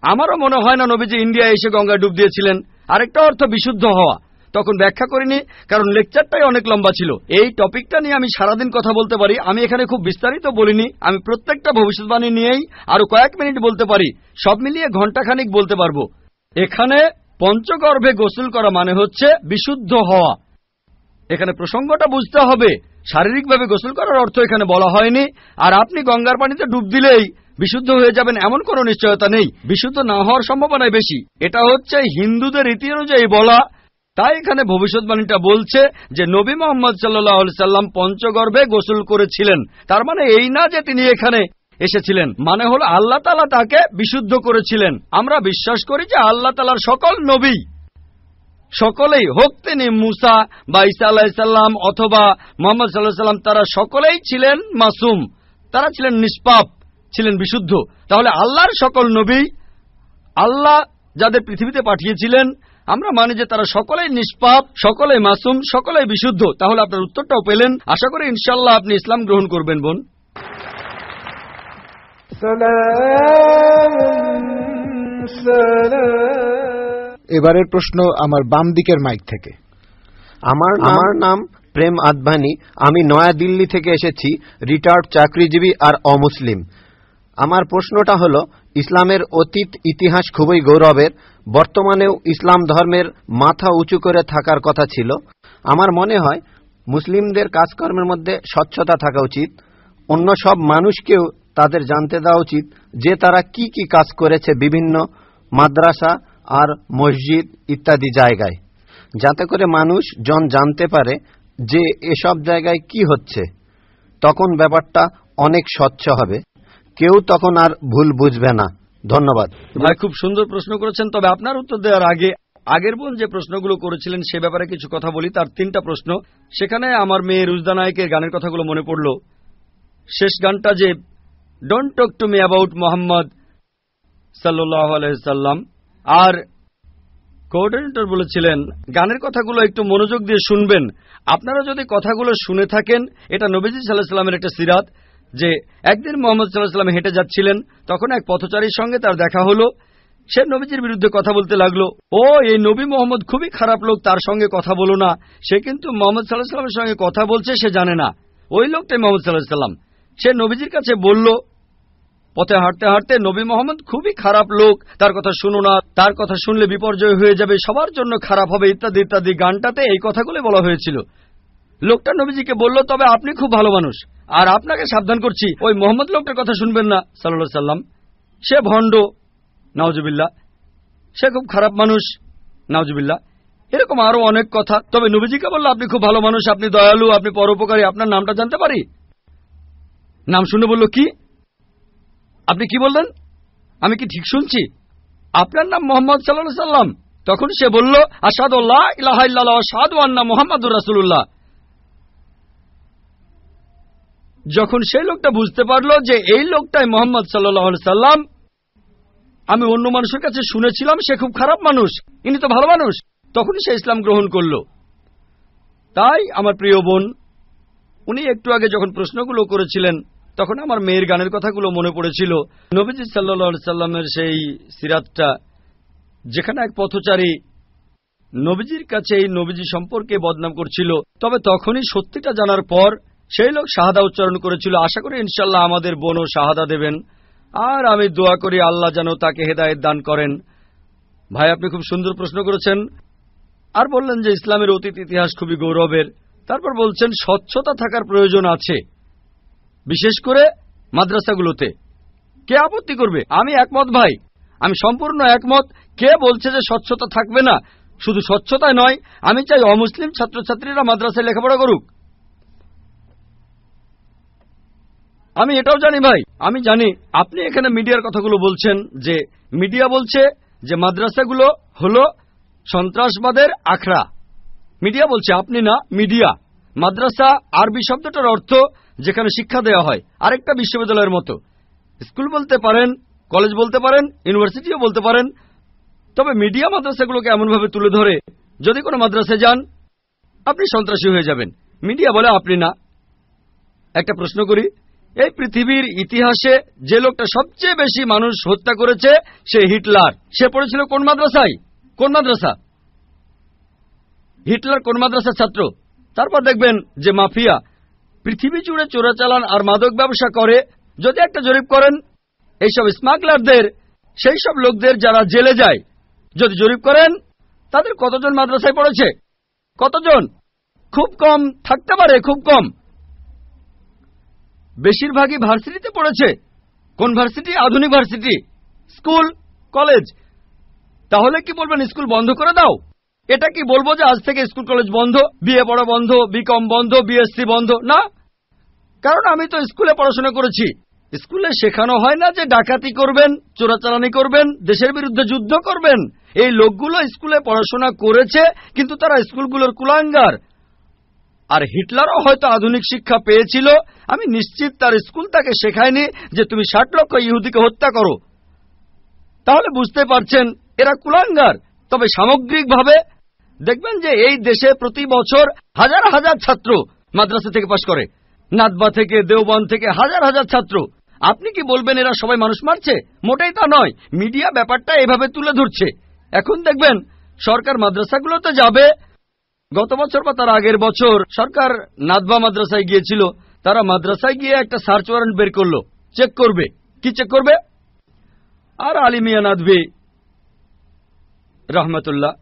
S1: আমারও মনে হয় না নবীজি ইন্ডিয়ায় এসে গঙ্গায় ডুব দিয়েছিলেন। আরেকটা অর্থ বিশুদ্ধ হওয়া, তখন ব্যাখ্যা করিনি কারণ লেকচারটাই অনেক লম্বা ছিল। এই টপিকটা নিয়ে আমি সারাদিন কথা বলতে পারি, আমি এখানে খুব বিস্তারিত বলিনি। আমি প্রত্যেকটা ভবিষ্যৎবাণী নিয়েই আরো কয়েক মিনিট বলতে পারি, সব মিলিয়ে ঘন্টাখানিক বলতে পারবো। এখানে পঞ্চগর্ভে গোসল করা মানে হচ্ছে বিশুদ্ধ হওয়া। এখানে প্রসঙ্গটা বুঝতে হবে, শারীরিকভাবে গোসল করার অর্থ এখানে বলা হয়নি। আর আপনি গঙ্গার পানিতে ডুব দিলেই বিশুদ্ধ হয়ে যাবেন এমন কোনো নিশ্চয়তা নেই, বিশুদ্ধ না হওয়ার সম্ভাবনাই বেশি। এটা হচ্ছে হিন্দুদের রীতি অনুযায়ী বলা। তাই এখানে ভবিষ্যৎবাণীটা বলছে যে নবী মুহাম্মদ সাল্লাল্লাহু আলাইহি সাল্লাম পঞ্চগর্ভে গোসল করেছিলেন। তার মানে এই না যে তিনি এখানে এসেছিলেন, মানে হলো আল্লাহ তাআলা তাকে বিশুদ্ধ করেছিলেন। আমরা বিশ্বাস করি যে আল্লাহ তাআলার সকল নবী, সকলেই হোক তিনি মুসা বা ঈসা আলাইহিস সালাম অথবা মুহাম্মদ সাল্লাল্লাহু আলাইহি সাল্লাম, তারা সকলেই ছিলেন মাসুম, তারা ছিলেন নিষ্পাপ, ছিলেন বিশুদ্ধ। তাহলে আল্লাহর সকল নবী, আল্লাহ যাদের পৃথিবীতে পাঠিয়েছিলেন, আমরা মানি যে তারা সকলেই নিষ্পাপ, সকলেই মাসুম, সকলেই বিশুদ্ধ। তাহলে আপনার উত্তরটাও পেলেন। আশা করি ইনশাআল্লাহ আপনি ইসলাম গ্রহণ করবেন বোন।
S3: এবারের প্রশ্ন আমার বাম দিকের মাইক থেকে।
S5: আমার নাম প্রেম আদভানি, আমি নয়াদিল্লি থেকে এসেছি, রিটায়ার্ড চাকরিজীবী আর অমুসলিম। আমার প্রশ্নটা হলো, ইসলামের অতীত ইতিহাস খুবই গৌরবের, বর্তমানেও ইসলাম ধর্মের মাথা উঁচু করে থাকার কথা ছিল। আমার মনে হয় মুসলিমদের কাজকর্মের মধ্যে স্বচ্ছতা থাকা উচিত। অন্য সব মানুষকেও তাদের জানতে দেওয়া উচিত যে তারা কি কি কাজ করেছে বিভিন্ন মাদ্রাসা আর মসজিদ ইত্যাদি জায়গায়, যাতে করে মানুষজন জানতে পারে যে এসব জায়গায় কি হচ্ছে। তখন ব্যাপারটা অনেক স্বচ্ছ হবে, কেউ তখন আর ভুল বুঝবে না। ধন্যবাদ
S1: ভাই, খুব সুন্দর প্রশ্ন করেছেন। তবে আপনার উত্তর দেওয়ার আগে আগের বোন যে প্রশ্নগুলো করেছিলেন সে ব্যাপারে কিছু কথা বলি। তার 3টা প্রশ্ন, সেখানে আমার মেয়ে রুজদা নায়েকের গানের কথাগুলো মনে পড়ল। শেষ গানটা যে don't talk to me about Mohammad সাল্লাল্লাহু আলাইহি সাল্লাম, আর কোঅর্ডিনেটর বলেছিলেন গানের কথাগুলো একটু মনোযোগ দিয়ে শুনবেন। আপনারা যদি কথাগুলো শুনে থাকেন, এটা নবীজি সাল্লাল্লাহু আলাইহি সাল্লামের একটা সিরাত যে একদিন মুহাম্মদ সাল্লাল্লাহু আলাইহি ওয়াসাল্লাম হেঁটে যাচ্ছিলেন, তখন এক পথচারীর সঙ্গে তার দেখা হলো। সে নবীজির বিরুদ্ধে কথা বলতে লাগলো, ও এই নবী মোহাম্মদ খুবই খারাপ লোক, তার সঙ্গে কথা বলো না। সে কিন্তু মুহাম্মদ সাল্লাল্লাহু আলাইহি ওয়াসাল্লামের সঙ্গে কথা বলছে, সে জানে না ওই লোকটাই মুহাম্মদ সাল্লাল্লাহু আলাইহি ওয়াসাল্লাম। সে নবীজির কাছে বলল, পথে হাঁটতে হাঁটতে, নবী মোহাম্মদ খুবই খারাপ লোক, তার কথা শুনো না, তার কথা শুনলে বিপর্যয় হয়ে যাবে, সবার জন্য খারাপ হবে, ইত্যাদি ইত্যাদি। গানটাতে এই কথাগুলো বলা হয়েছিল। লোকটা নবীজিকে বলল, তবে আপনি খুব ভালো মানুষ, আর আপনাকে সাবধান করছি, ওই মোহাম্মদ লোকটার কথা শুনবেন না সাল্লাল্লাহু আলাইহি ওয়াসাল্লাম। সে ভণ্ড, নাউজুবিল্লাহ, সে খুব খারাপ মানুষ, নাউজুবিল্লাহ। এরকম আরো অনেক কথা। তবে নবীজিকে বলল, আপনি খুব ভালো মানুষ, আপনি দয়ালু, আপনি পরোপকারী, আপনার নামটা জানতে পারি? নাম শুনে বলল, কি? আপনি কি বললেন? আমি কি ঠিক শুনছি? আপনার নাম মুহাম্মদ সাল্লাল্লাহু আলাইহি ওয়াসাল্লাম? তখন সে বলল, আশহাদু আল্লা ইলাহা ইল্লাল্লাহ ওয়া আশহাদু আন্না মুহাম্মাদুর রাসূলুল্লাহ। যখন সেই লোকটা বুঝতে পারলো যে এই লোকটাই মুহাম্মদ সাল্লাল্লাহু আলাইহি ওয়াসাল্লাম, আমি অন্য মানুষের কাছে শুনেছিলাম সে খুব খারাপ মানুষ, ইনি তো ভালো মানুষ, তখনই সে ইসলাম গ্রহণ করল। তাই আমার প্রিয় বোন, উনি একটু আগে যখন প্রশ্নগুলো করেছিলেন, তখন আমার মেয়ের গানের কথাগুলো মনে পড়েছিল। নবীজি সাল্লাল্লাহু আলাইহি সাল্লামের সেই সিরাতটা, যেখানে এক পথচারী নবীজির কাছে এই নবীজি সম্পর্কে বদনাম করছিল, তবে তখনই সত্যিটা জানার পর সেই লোক শাহাদা উচ্চারণ করেছিল। আশা করি ইনশাআল্লাহ আমাদের বোনও শাহাদা দেবেন, আর আমি দোয়া করি আল্লাহ যেন তাকে হেদায়েত দান করেন। ভাই, আপনি খুব সুন্দর প্রশ্ন করেছেন। আর বললেন যে ইসলামের অতীত ইতিহাস খুবই গৌরবের। তারপর বলছেন স্বচ্ছতা থাকার প্রয়োজন আছে, বিশেষ করে মাদ্রাসাগুলোতে। কে আপত্তি করবে? আমি একমত ভাই, আমি সম্পূর্ণ একমত। কে বলছে যে স্বচ্ছতা থাকবে না? শুধু স্বচ্ছতাই নয়, আমি চাই অমুসলিম ছাত্রছাত্রীরা মাদ্রাসায় লেখাপড়া করুক। আমি এটাও জানি ভাই, আমি জানি আপনি এখানে মিডিয়ার কথাগুলো বলছেন, যে মিডিয়া বলছে যে মাদ্রাসাগুলো হলো সন্ত্রাসবাদের আখড়া। মিডিয়া বলছে, আপনি না, মিডিয়া। মাদ্রাসা আরবি শব্দটার অর্থ যেখানে শিক্ষা দেওয়া হয়, আরেকটা বিশ্ববিদ্যালয়ের মতো। স্কুল বলতে পারেন, কলেজ বলতে পারেন, ইউনিভার্সিটিও বলতে পারেন। তবে মিডিয়া মাদ্রাসাগুলোকে এমনভাবে তুলে ধরে, যদি কোনো মাদ্রাসায় যান আপনি সন্ত্রাসী হয়ে যাবেন। মিডিয়া বলে আপনি না। একটা প্রশ্ন করি, এই পৃথিবীর ইতিহাসে যে লোকটা সবচেয়ে বেশি মানুষ হত্যা করেছে সে হিটলার। সে পড়েছিল কোন মাদ্রাসায়? কোন মাদ্রাসা? হিটলার কোন মাদ্রাসার ছাত্র? তারপর দেখবেন যে মাফিয়া পৃথিবী জুড়ে চোরাচালান আর মাদক ব্যবসা করে। যদি একটা জরিপ করেন এইসব স্মাগলারদের, সেই সব লোকদের যারা জেলে যায়, যদি জরিপ করেন তাদের কতজন মাদ্রাসায় পড়েছে? কতজন? খুব কম থাকতে পারে, খুব কম। বেশিরভাগই ভার্সিটিতে পড়েছে। কোন ভার্সিটি? আধুনিক ভার্সিটি, স্কুল, কলেজ। তাহলে কি বলবেন স্কুল বন্ধ করে দাও? এটা কি বলবো যে আজ থেকে স্কুল কলেজ বন্ধ, বিএ পড়া বন্ধ, বিকম বন্ধ, বিএসসি বন্ধ? না, কারণ আমি তো স্কুলে পড়াশোনা করেছি। স্কুলে শেখানো হয় না যে ডাকাতি করবেন, চোরাচালানি করবেন, দেশের বিরুদ্ধে যুদ্ধ করবেন। এই লোকগুলো স্কুলে পড়াশোনা করেছে, কিন্তু তারা স্কুলগুলোর কুলাঙ্গার। আর হিটলারও হয়তো আধুনিক শিক্ষা পেয়েছিল, আমি নিশ্চিত তার স্কুল তাকে শেখায়নি যে তুমি 60 লক্ষ ইহুদিকে হত্যা করো। তাহলে বুঝতে পারছেন এরা কুলাঙ্গার। তবে সামগ্রিকভাবে দেখবেন যে এই দেশে প্রতি বছর হাজার হাজার ছাত্র মাদ্রাসা থেকে পাশ করে, নাদবা থেকে, দেওবন্দ থেকে, হাজার হাজার ছাত্র। আপনি কি বলবেন এরা সবাই মানুষ মারছে? মোটেই তা নয়। মিডিয়া ব্যাপারটা এভাবে তুলে ধরছে। এখন দেখবেন সরকার মাদ্রাসাগুলোতে যাবে। গত বছর বা তার আগের বছর সরকার নাদবা মাদ্রাসায় গিয়েছিল। তারা মাদ্রাসায় গিয়ে একটা সার্চ ওয়ারেন্ট বের করলো, চেক করবে। কি চেক করবে? আর আলী মিয়া নাদভি রহমতুল্লাহ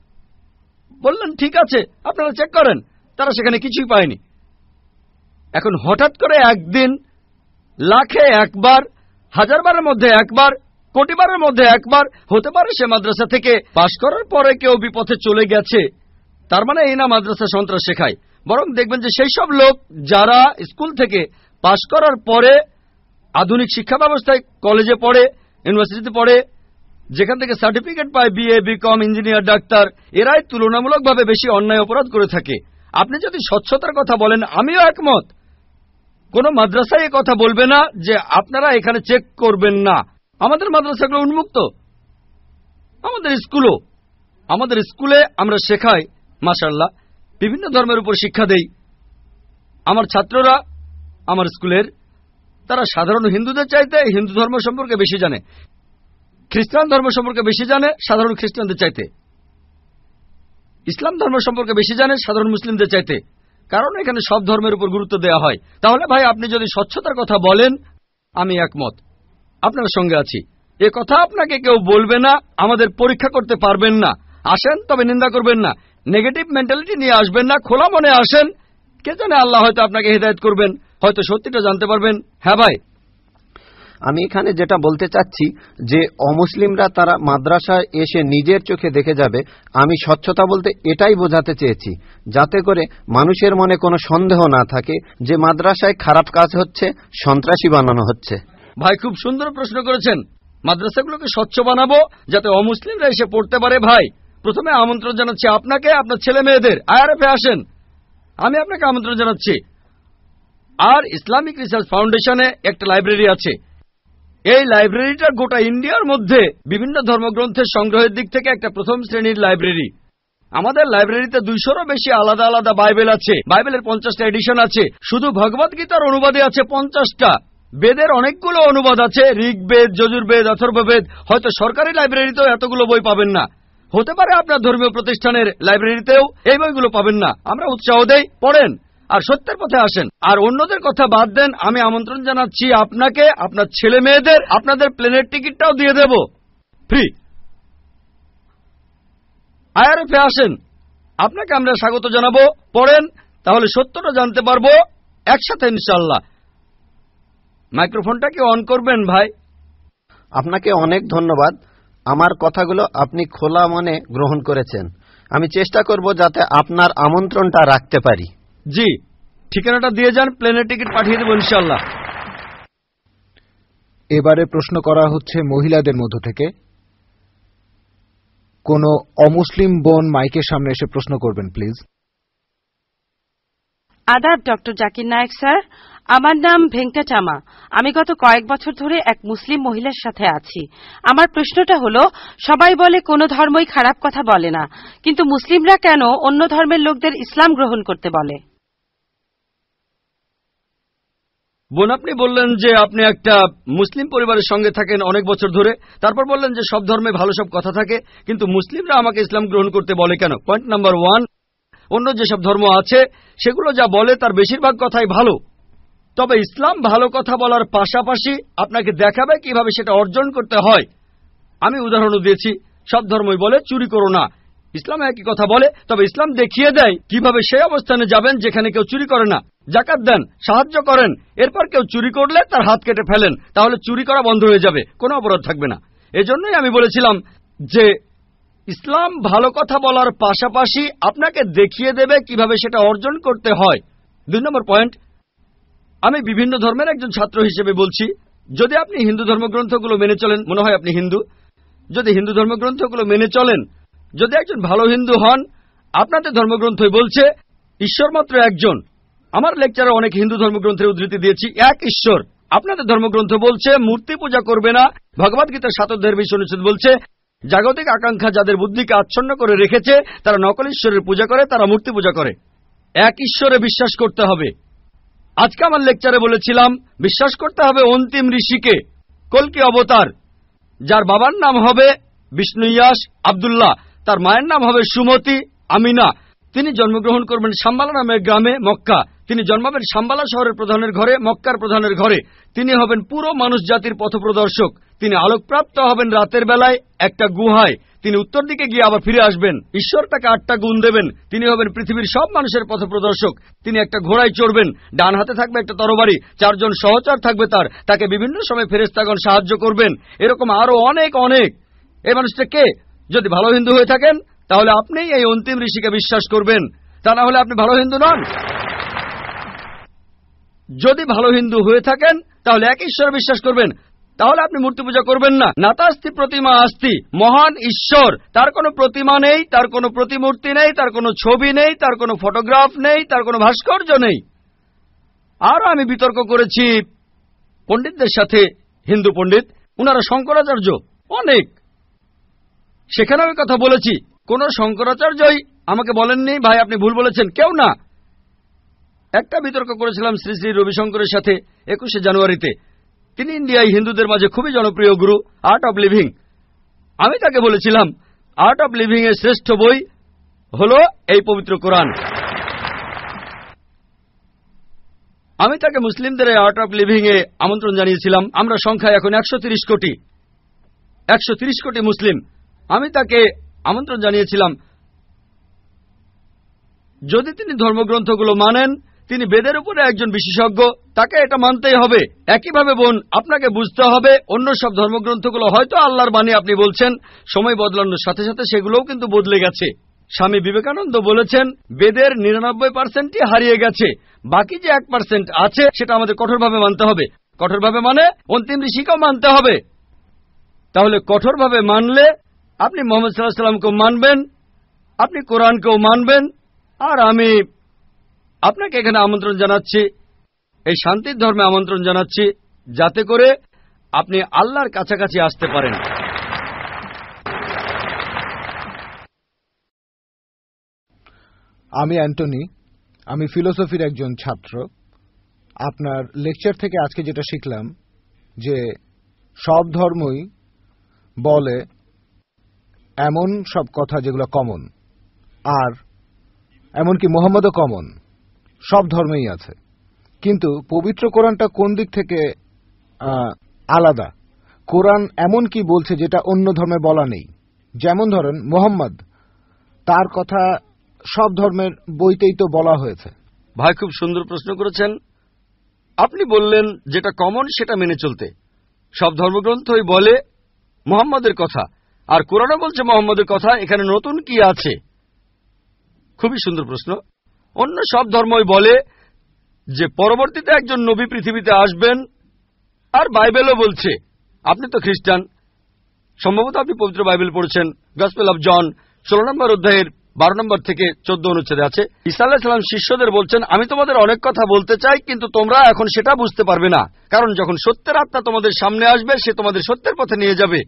S1: বললেন, ঠিক আছে আপনারা চেক করেন। তারা সেখানে কিছুই পায়নি। এখন হঠাৎ করে একদিন লাখে একবার, হাজারবারের মধ্যে একবার, কোটিবারের মধ্যে একবার হতে পারে সে মাদ্রাসা থেকে পাশ করার পরে কেউ বিপথে চলে গেছে। তার মানে এই না মাদ্রাসা সন্ত্রাস শেখায়। বরং দেখবেন যে সেই সব লোক যারা স্কুল থেকে পাশ করার পরে আধুনিক শিক্ষা ব্যবস্থায় কলেজে পড়ে, ইউনিভার্সিটিতে পড়ে, যেখান থেকে সার্টিফিকেট পায়, বিএ, বিকম, ইঞ্জিনিয়ার, ডাক্তার, এরাই তুলনামূলকভাবে বেশি অন্যায় অপরাধ করে থাকে। আপনি যদি স্বচ্ছতার কথা বলেন, আমিও একমত। কোন মাদ্রাসায় কথা বলবে না যে আপনারা এখানে চেক করবেন না। আমাদের মাদ্রাসাগুলো উন্মুক্ত, আমাদের স্কুলে আমরা শেখাই, মাশাআল্লাহ, বিভিন্ন ধর্মের উপর শিক্ষা দেই। আমার ছাত্ররা আমার স্কুলের, তারা সাধারণ হিন্দুদের চাইতে হিন্দু ধর্ম সম্পর্কে বেশি জানে, খ্রিস্টান ধর্ম সম্পর্কে বেশি জানে সাধারণ খ্রিস্টানদের চাইতে, ইসলাম ধর্ম সম্পর্কে বেশি জানে সাধারণ মুসলিমদের চাইতে, কারণ এখানে সব ধর্মের উপর গুরুত্ব দেওয়া হয়। তাহলে ভাই আপনি যদি স্বচ্ছতার কথা বলেন, আমি একমত, আপনার সঙ্গে আছি। এ কথা আপনাকে কেউ বলবে না, আমাদের পরীক্ষা করতে পারবেন না। আসেন, তবে নিন্দা করবেন না, নেগেটিভ মেন্টালিটি নিয়ে আসবেন না, খোলা মনে আসেন। কে জানে আল্লাহ হয়তো আপনাকে হিদায়াত করবেন, হয়তো সত্যিটা জানতে পারবেন। হ্যাঁ ভাই,
S5: আমি এখানে যেটা বলতে চাচ্ছি যে অমুসলিমরা তারা মাদ্রাসায় এসে নিজের চোখে দেখে যাবে, আমি স্বচ্ছতা বলতে এটাই বোঝাতে চেয়েছি, যাতে করে মানুষের মনে কোনো সন্দেহ না থাকে যে মাদ্রাসায় খারাপ কাজ হচ্ছে, সন্ত্রাসী বানানো হচ্ছে।
S1: ভাই খুব সুন্দর প্রশ্ন করেছেন। মাদ্রাসাগুলোকে স্বচ্ছ বানাবো যাতে অমুসলিমরা এসে পড়তে পারে। ভাই প্রথমে আমন্ত্রণ জানাচ্ছি আপনাকে, আপনার ছেলে মেয়েদের আইআরএফে আসেন, আমি আপনাকে আমন্ত্রণ জানাচ্ছি। আর ইসলামিক রিসার্চ ফাউন্ডেশনে একটা লাইব্রেরি আছে, এই লাইব্রেরিটা গোটা ইন্ডিয়ার মধ্যে বিভিন্ন ধর্মগ্রন্থের সংগ্রহের দিক থেকে একটা প্রথম শ্রেণীর লাইব্রেরি। আমাদের লাইব্রেরিতে 200-রও বেশি আলাদা আলাদা বাইবেল আছে, বাইবেলের 50টা এডিশন আছে, শুধু ভগবত গীতার অনুবাদে আছে 50টা, বেদের অনেকগুলো অনুবাদ আছে, ঋগ্বেদ, যজুর্বেদ, অথর্ববেদ। হয়তো সরকারি লাইব্রেরিতেও এতগুলো বই পাবেন না, হতে পারে আপনার ধর্মীয় প্রতিষ্ঠানের লাইব্রেরিতেও এই বইগুলো পাবেন না। আমরা উৎসাহ দেই, পড়েন আর সত্যের পথে আসেন। আর অন্যদের কথা বাদ দেন, আমি আমন্ত্রণ জানাচ্ছি আপনাকে, আপনার ছেলে মেয়েদের, আপনাদের প্লেনের টিকিটটাও দিয়ে দেব ফ্রি। আইআরএফে আসেন, আপনাকে আমরা স্বাগত জানাবো। পড়েন, তাহলে সত্যটা জানতে পারবো একসাথে ইনশাআল্লাহ। মাইক্রোফোনটা কি অন করবেন ভাই?
S5: আপনাকে অনেক ধন্যবাদ, আমার কথাগুলো আপনি খোলা মনে গ্রহণ করেছেন। আমি চেষ্টা করব যাতে আপনার আমন্ত্রণটা রাখতে পারি।
S1: জি, ঠিকানাটা দিয়ে যান, প্লেনের টিকিট পাঠিয়ে দেবো ইনশাআল্লাহ।
S3: এবারে প্রশ্ন করা হচ্ছে মহিলাদের মধ্য থেকে। কোন অমুসলিম বোন মাইকের সামনে এসে প্রশ্ন করবেন প্লিজ।
S4: আদাব ডক্টর জাকির নায়েক স্যার, আমার নাম ভেঙ্কটাচামা। আমি গত কয়েক বছর ধরে এক মুসলিম মহিলার সাথে আছি। আমার প্রশ্নটা হলো, সবাই বলে কোনো ধর্মই খারাপ কথা বলে না, কিন্তু মুসলিমরা কেন অন্য ধর্মের লোকদের ইসলাম গ্রহণ করতে বলে?
S1: বোন, আপনি বললেন যে আপনি একটা মুসলিম পরিবারের সঙ্গে থাকেন অনেক বছর ধরে, তারপর বললেন যে সব ধর্মে ভালো সব কথা থাকে, কিন্তু মুসলিমরা আমাকে ইসলাম গ্রহণ করতে বলে কেন? পয়েন্ট নাম্বার 1, অন্য যেসব ধর্ম আছে সেগুলো যা বলে তার বেশিরভাগ কথাই ভালো, তবে ইসলাম ভালো কথা বলার পাশাপাশি আপনাকে দেখাবে কিভাবে সেটা অর্জন করতে হয়। আমি উদাহরণও দিয়েছি, সব ধর্মই বলে চুরি করো না, ইসলাম একই কথা বলে, তবে ইসলাম দেখিয়ে দেয় কিভাবে সেই অবস্থানে যাবেন যেখানে কেউ চুরি করে না। জাকাত দেন, সাহায্য করেন, এরপর কেউ চুরি করলে তার হাত কেটে ফেলেন, তাহলে চুরি করা বন্ধ হয়ে যাবে, কোনো অপরাধ থাকবে না। এজন্যই আমি বলেছিলাম যে ইসলাম ভালো কথা বলার পাশাপাশি আপনাকে দেখিয়ে দেবে কিভাবে সেটা অর্জন করতে হয়। 2 নম্বর পয়েন্ট, আমি বিভিন্ন ধর্মের একজন ছাত্র হিসেবে বলছি, যদি আপনি হিন্দু ধর্মগ্রন্থগুলো মেনে চলেন, মনে হয় আপনি হিন্দু, যদি হিন্দু ধর্মগ্রন্থগুলো মেনে চলেন, যদি একজন ভালো হিন্দু হন, আপনাদের ধর্মগ্রন্থই বলছে ঈশ্বর মাত্র একজন। আমার লেকচারে অনেক হিন্দু ধর্মগ্রন্থের উদ্ধৃতি দিয়েছি, এক ঈশ্বর। আপনাদের ধর্মগ্রন্থ বলছে মূর্তি পূজা করবে না, ভগবত গীতার 7 অধ্যায়ের 20 অনুচ্ছেদ বলছে জাগতিক আকাঙ্ক্ষা যাদের বুদ্ধিকে আচ্ছন্ন করে রেখেছে তারা নকল ঈশ্বরের পূজা করে, তারা মূর্তি পূজা করে। এক ঈশ্বরে বিশ্বাস করতে হবে। আজকে আমার লেকচারে বলেছিলাম বিশ্বাস করতে হবে অন্তিম ঋষিকে, কল্কি অবতার, যার বাবার নাম হবে বিষ্ণুইয়াস আব্দুল্লাহ, তার মায়ের নাম হবে সুমতি আমিনা। তিনি জন্মগ্রহণ করবেন শাম্বালা নামের গ্রামে মক্কা। তিনি জন্মাবেন শাম্বালা শহরের প্রধানের ঘরে, মক্কার প্রধানের ঘরে। তিনি হবেন পুরো মানুষ জাতির পথপ্রদর্শক। তিনি আলোকপ্রাপ্ত হবেন রাতের বেলায় একটা গুহায়। তিনি উত্তর দিকে গিয়ে আবার ফিরে আসবেন। ঈশ্বর তাকে 8টা গুণ দেবেন। তিনি হবেন পৃথিবীর সব মানুষের পথপ্রদর্শক। তিনি একটা ঘোড়ায় চড়বেন, ডান হাতে থাকবে একটা তরবারি, 4 জন সহচর থাকবে তাকে বিভিন্ন সময় ফেরেশতাগণ সাহায্য করবেন। এরকম আরো অনেক অনেক। এই মানুষটা কে? যদি ভালো হিন্দু হয়ে থাকেন তাহলে আপনিই এই অন্তিম ঋষিকে বিশ্বাস করবেন, তা না হলে আপনি ভালো হিন্দু নন। যদি ভালো হিন্দু হয়ে থাকেন তাহলে এক ঈশ্বর বিশ্বাস করবেন, তাহলে আপনি মূর্তি পূজা করবেন না। নাতাস্তি প্রতিমা আস্তি, মহান ঈশ্বর, তার কোনো প্রতিমা নেই, তার কোনো প্রতিমূর্তি নেই, তার কোনো ছবি নেই, তার কোনো ফটোগ্রাফ নেই, তার কোনো ভাস্কর্য নেই। আর আমি বিতর্ক করেছি পণ্ডিতদের সাথে, হিন্দু পণ্ডিত, উনারা শঙ্করাচার্য অনেক, সেখানে আমি কথা বলেছি। কোন শঙ্করাচার্যই আমাকে বলেননি ভাই আপনি ভুল বলেছেন, কেউ না। একটা বিতর্ক করেছিলাম শ্রী শ্রী রবিশঙ্করের সাথে 21শে জানুয়ারিতে। তিনি ইন্ডিয়ায় হিন্দুদের মাঝে খুবই জনপ্রিয় গুরু, আর্ট অব লিভিং। আমি তাকে বলেছিলাম আর্ট অব লিভিং এর শ্রেষ্ঠ বই হল এই পবিত্র কোরআন। আমি তাকে মুসলিমদের এই আর্ট অব লিভিং এ আমন্ত্রণ জানিয়েছিলাম। আমরা সংখ্যায় এখন 130 কোটি, 130 কোটি মুসলিম। আমি তাকে আমন্ত্রণ জানিয়েছিলাম যদি তিনি ধর্মগ্রন্থগুলো মানেন, তিনি বেদের উপরে একজন বিশেষজ্ঞ, তাকে এটা মানতেই হবে। একইভাবে বোন, আপনাকে বুঝতে হবে অন্য সব ধর্মগ্রন্থগুলো হয়তো আল্লাহর বাণী আপনি বলছেন, সময় বদলানোর সাথে সাথে সেগুলোও কিন্তু বদলে গেছে। স্বামী বিবেকানন্দ বলেছেন বেদের 99%ই হারিয়ে গেছে, বাকি যে 1% আছে সেটা আমাদের কঠোরভাবে মানতে হবে। কঠোরভাবে মানে অন্তিম ঋষিকেও মানতে হবে। তাহলে কঠোরভাবে মানলে আপনি মুহাম্মদ সাল্লাল্লাহু আলাইহি ওয়াসাল্লামকেও মানবেন, আপনি কোরআনকেও মানবেন। আর আমি আপনাকে এখানে আমন্ত্রণ জানাচ্ছি, এই শান্তির ধর্মে আমন্ত্রণ জানাচ্ছি, যাতে করে আপনি আল্লাহর কাছাকাছি আসতে পারেন।
S3: আমি অ্যান্টনি, আমি ফিলোসফির একজন ছাত্র। আপনার লেকচার থেকে আজকে যেটা শিখলাম যে সব ধর্মই বলে এমন সব কথা যেগুলো কমন, আর এমনকি মোহাম্মদও কমন, সব ধর্মেই আছে। কিন্তু পবিত্র কোরআনটা কোন দিক থেকে আলাদা? কোরআন এমন কি বলছে যেটা অন্য ধর্মে বলা নেই? যেমন ধরেন মোহাম্মদ, তার কথা সব ধর্মের বইতেই তো বলা হয়েছে।
S1: ভাই খুব সুন্দর প্রশ্ন করেছেন। আপনি বললেন যেটা কমন সেটা মেনে চলতে। সব ধর্মগ্রন্থই বলে মুহাম্মদের কথা, আর কোরআনও বলছে মুহাম্মদের কথা। এখানে নতুন কি আছে? খুবই সুন্দর প্রশ্ন। অন্য সব ধর্মই বলে যে পরবর্তীতে একজন নবী পৃথিবীতে আসবেন, আর বাইবেলও বলছে। আপনি তো খ্রিস্টান, সম্ভবত আপনি পবিত্র বাইবেল পড়েছেন। গসপেল অব জন 16 নম্বর অধ্যায়ের 12 নম্বর থেকে 14 অনুচ্ছেদে আছে, ঈসা আলাইহিস সালাম শিষ্যদের বলছেন, আমি তোমাদের অনেক কথা বলতে চাই, কিন্তু তোমরা এখন সেটা বুঝতে পারবে না, কারণ যখন সত্যের আত্মা তোমাদের সামনে আসবে সে তোমাদের সত্যের পথে নিয়ে যাবে।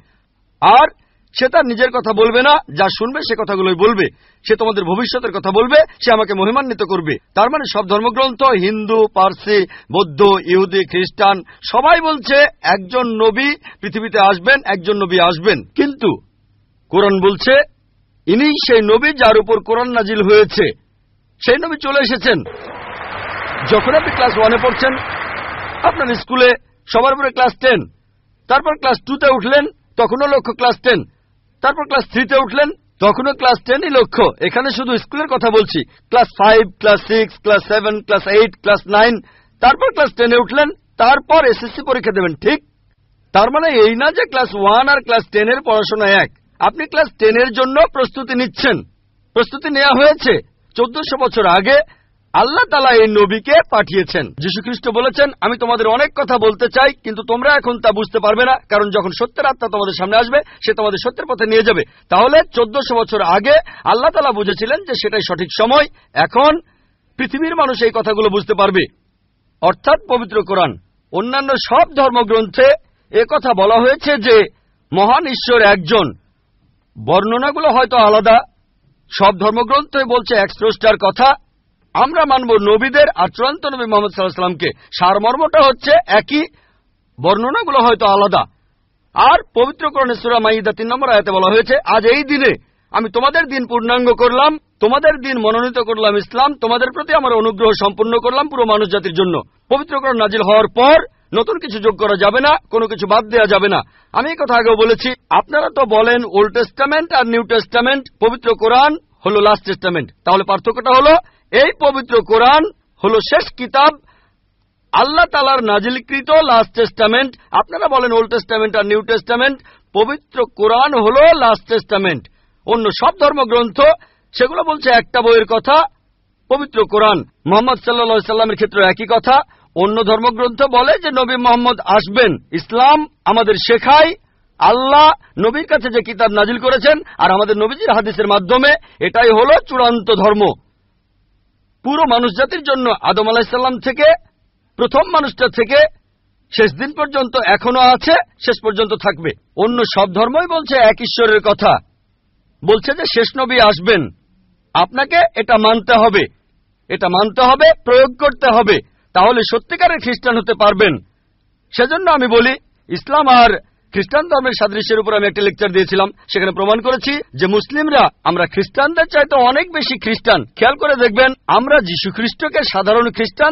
S1: আর সে তার নিজের কথা বলবে না, যা শুনবে সে কথাগুলোই বলবে। সে তোমাদের ভবিষ্যতের কথা বলবে, সে আমাকে মহিমান্বিত করবে। তার মানে সব ধর্মগ্রন্থ, হিন্দু, পার্সি, বৌদ্ধ, ইহুদি, খ্রিস্টান সবাই বলছে একজন নবী পৃথিবীতে আসবেন, একজন নবী আসবেন। কিন্তু কোরআন বলছে ইনিই সেই নবী যার উপর কোরআন নাজিল হয়েছে। সেই নবী চলে এসেছেন। যখন আপনি ক্লাস 1-এ পড়ছেন, আপনার স্কুলে সবার উপরে ক্লাস 10, তারপর ক্লাস 2-তে উঠলেন, তখনও লক্ষ্য ক্লাস 10, তারপর ক্লাস 3-তে উঠলেন, তখনও ক্লাস 10ই লক্ষ্য। এখানে শুধু স্কুলের কথা বলছি। Class 5, class 6, class 7, class 8, class 9, তারপর ক্লাস 10-এ উঠলেন, তারপর এসএসসি পরীক্ষা দেবেন, ঠিক? তার মানে এই না যে ক্লাস 1 আর ক্লাস 10-এর পড়াশোনা এক। আপনি ক্লাস 10-এর জন্য প্রস্তুতি নিচ্ছেন। প্রস্তুতি নেওয়া হয়েছে 1400 বছর আগে। আল্লাহ তাআলা এই নবীকে পাঠিয়েছেন। যীশু খ্রিস্ট বলেছেন, আমি তোমাদের অনেক কথা বলতে চাই, কিন্তু তোমরা এখন তা বুঝতে পারবে না, কারণ যখন সত্যের আত্মা তোমাদের সামনে আসবে সে তোমাদের সত্যের পথে নিয়ে যাবে। তাহলে 1400 বছর আগে আল্লাহ তাআলা বুঝেছিলেন যে সেটাই সঠিক সময়। এখন পৃথিবীর মানুষ এই কথাগুলো বুঝতে পারবে, অর্থাৎ পবিত্র কোরআন। অন্যান্য সব ধর্মগ্রন্থে কথা বলা হয়েছে যে মহান ঈশ্বর একজন। বর্ণনাগুলো হয়তো আলাদা। সব ধর্মগ্রন্থই বলছে এক স্রষ্টার কথা। আমরা মানব নবীদের আর চূড়ান্ত নবী মুহাম্মদ সাল্লাল্লাহু আলাইহি ওয়াসাল্লামকে। সারমর্মটা হচ্ছে একই, বর্ণনাগুলো হয়তো আলাদা। আর পবিত্র কোরআনে সূরা মাইদা 3 নম্বর আয়াতে বলা হয়েছে, আজ এই দিনে আমি তোমাদের দিন পূর্ণাঙ্গ করলাম, তোমাদের দিন মনোনীত করলাম ইসলাম, তোমাদের প্রতি আমার অনুগ্রহ সম্পূর্ণ করলাম পুরো মানুষ জাতির জন্য। পবিত্র কোরআন নাজিল হওয়ার পর নতুন কিছু যোগ করা যাবে না, কোনো কিছু বাদ দেওয়া যাবে না। আমি এই কথা আগেও বলেছি। আপনারা তো বলেন ওল্ড টেস্টামেন্ট আর নিউ টেস্টামেন্ট, পবিত্র কোরআন হলো লাস্ট টেস্টামেন্ট। তাহলে পার্থক্যটা হলো এই পবিত্র কোরআন হলো শেষ কিতাব, আল্লাহ তাআলার নাজিলকৃত লাস্ট টেস্টামেন্ট। আপনারা বলেন ওল্ড টেস্টামেন্ট আর নিউ টেস্টামেন্ট, পবিত্র কোরআন হলো লাস্ট টেস্টামেন্ট। অন্য সব ধর্মগ্রন্থ সেগুলো বলছে একটা বইয়ের কথা, পবিত্র কোরআন। মুহাম্মদ সাল্লাল্লাহু আলাইহি সাল্লামের ক্ষেত্রে একই কথা। অন্য ধর্মগ্রন্থ বলে যে নবী মুহাম্মদ আসবেন। ইসলাম আমাদের শেখায় আল্লাহ নবীর কাছে যে কিতাব নাজিল করেছেন আর আমাদের নবীজির হাদিসের মাধ্যমে, এটাই হলো চূড়ান্ত ধর্ম পুরো মানুষ জাতির জন্য। আদম আলাইহিস সালাম থেকে প্রথম মানুষটা থেকে শেষ দিন পর্যন্ত এখনো আছে, শেষ পর্যন্ত থাকবে। অন্য সব ধর্মই বলছে এক ঈশ্বরের কথা, বলছে যে শেষ নবী আসবেন। আপনাকে এটা মানতে হবে। এটা মানতে হবে, প্রয়োগ করতে হবে, তাহলে সত্যিকারের খ্রিস্টান হতে পারবেন। সেজন্য আমি বলি, ইসলাম আর খ্রিস্টান ধর্মের সাদৃশ্যের উপর আমি একটা লেকচার দিয়েছিলাম, সেখানে প্রমাণ করেছি যে মুসলিমরা আমরা খ্রিস্টানদের চাইতে অনেক বেশি খ্রিস্টান। খেয়াল করে দেখবেন, আমরা যীশু খ্রিস্টকে সাধারণ খ্রিস্টান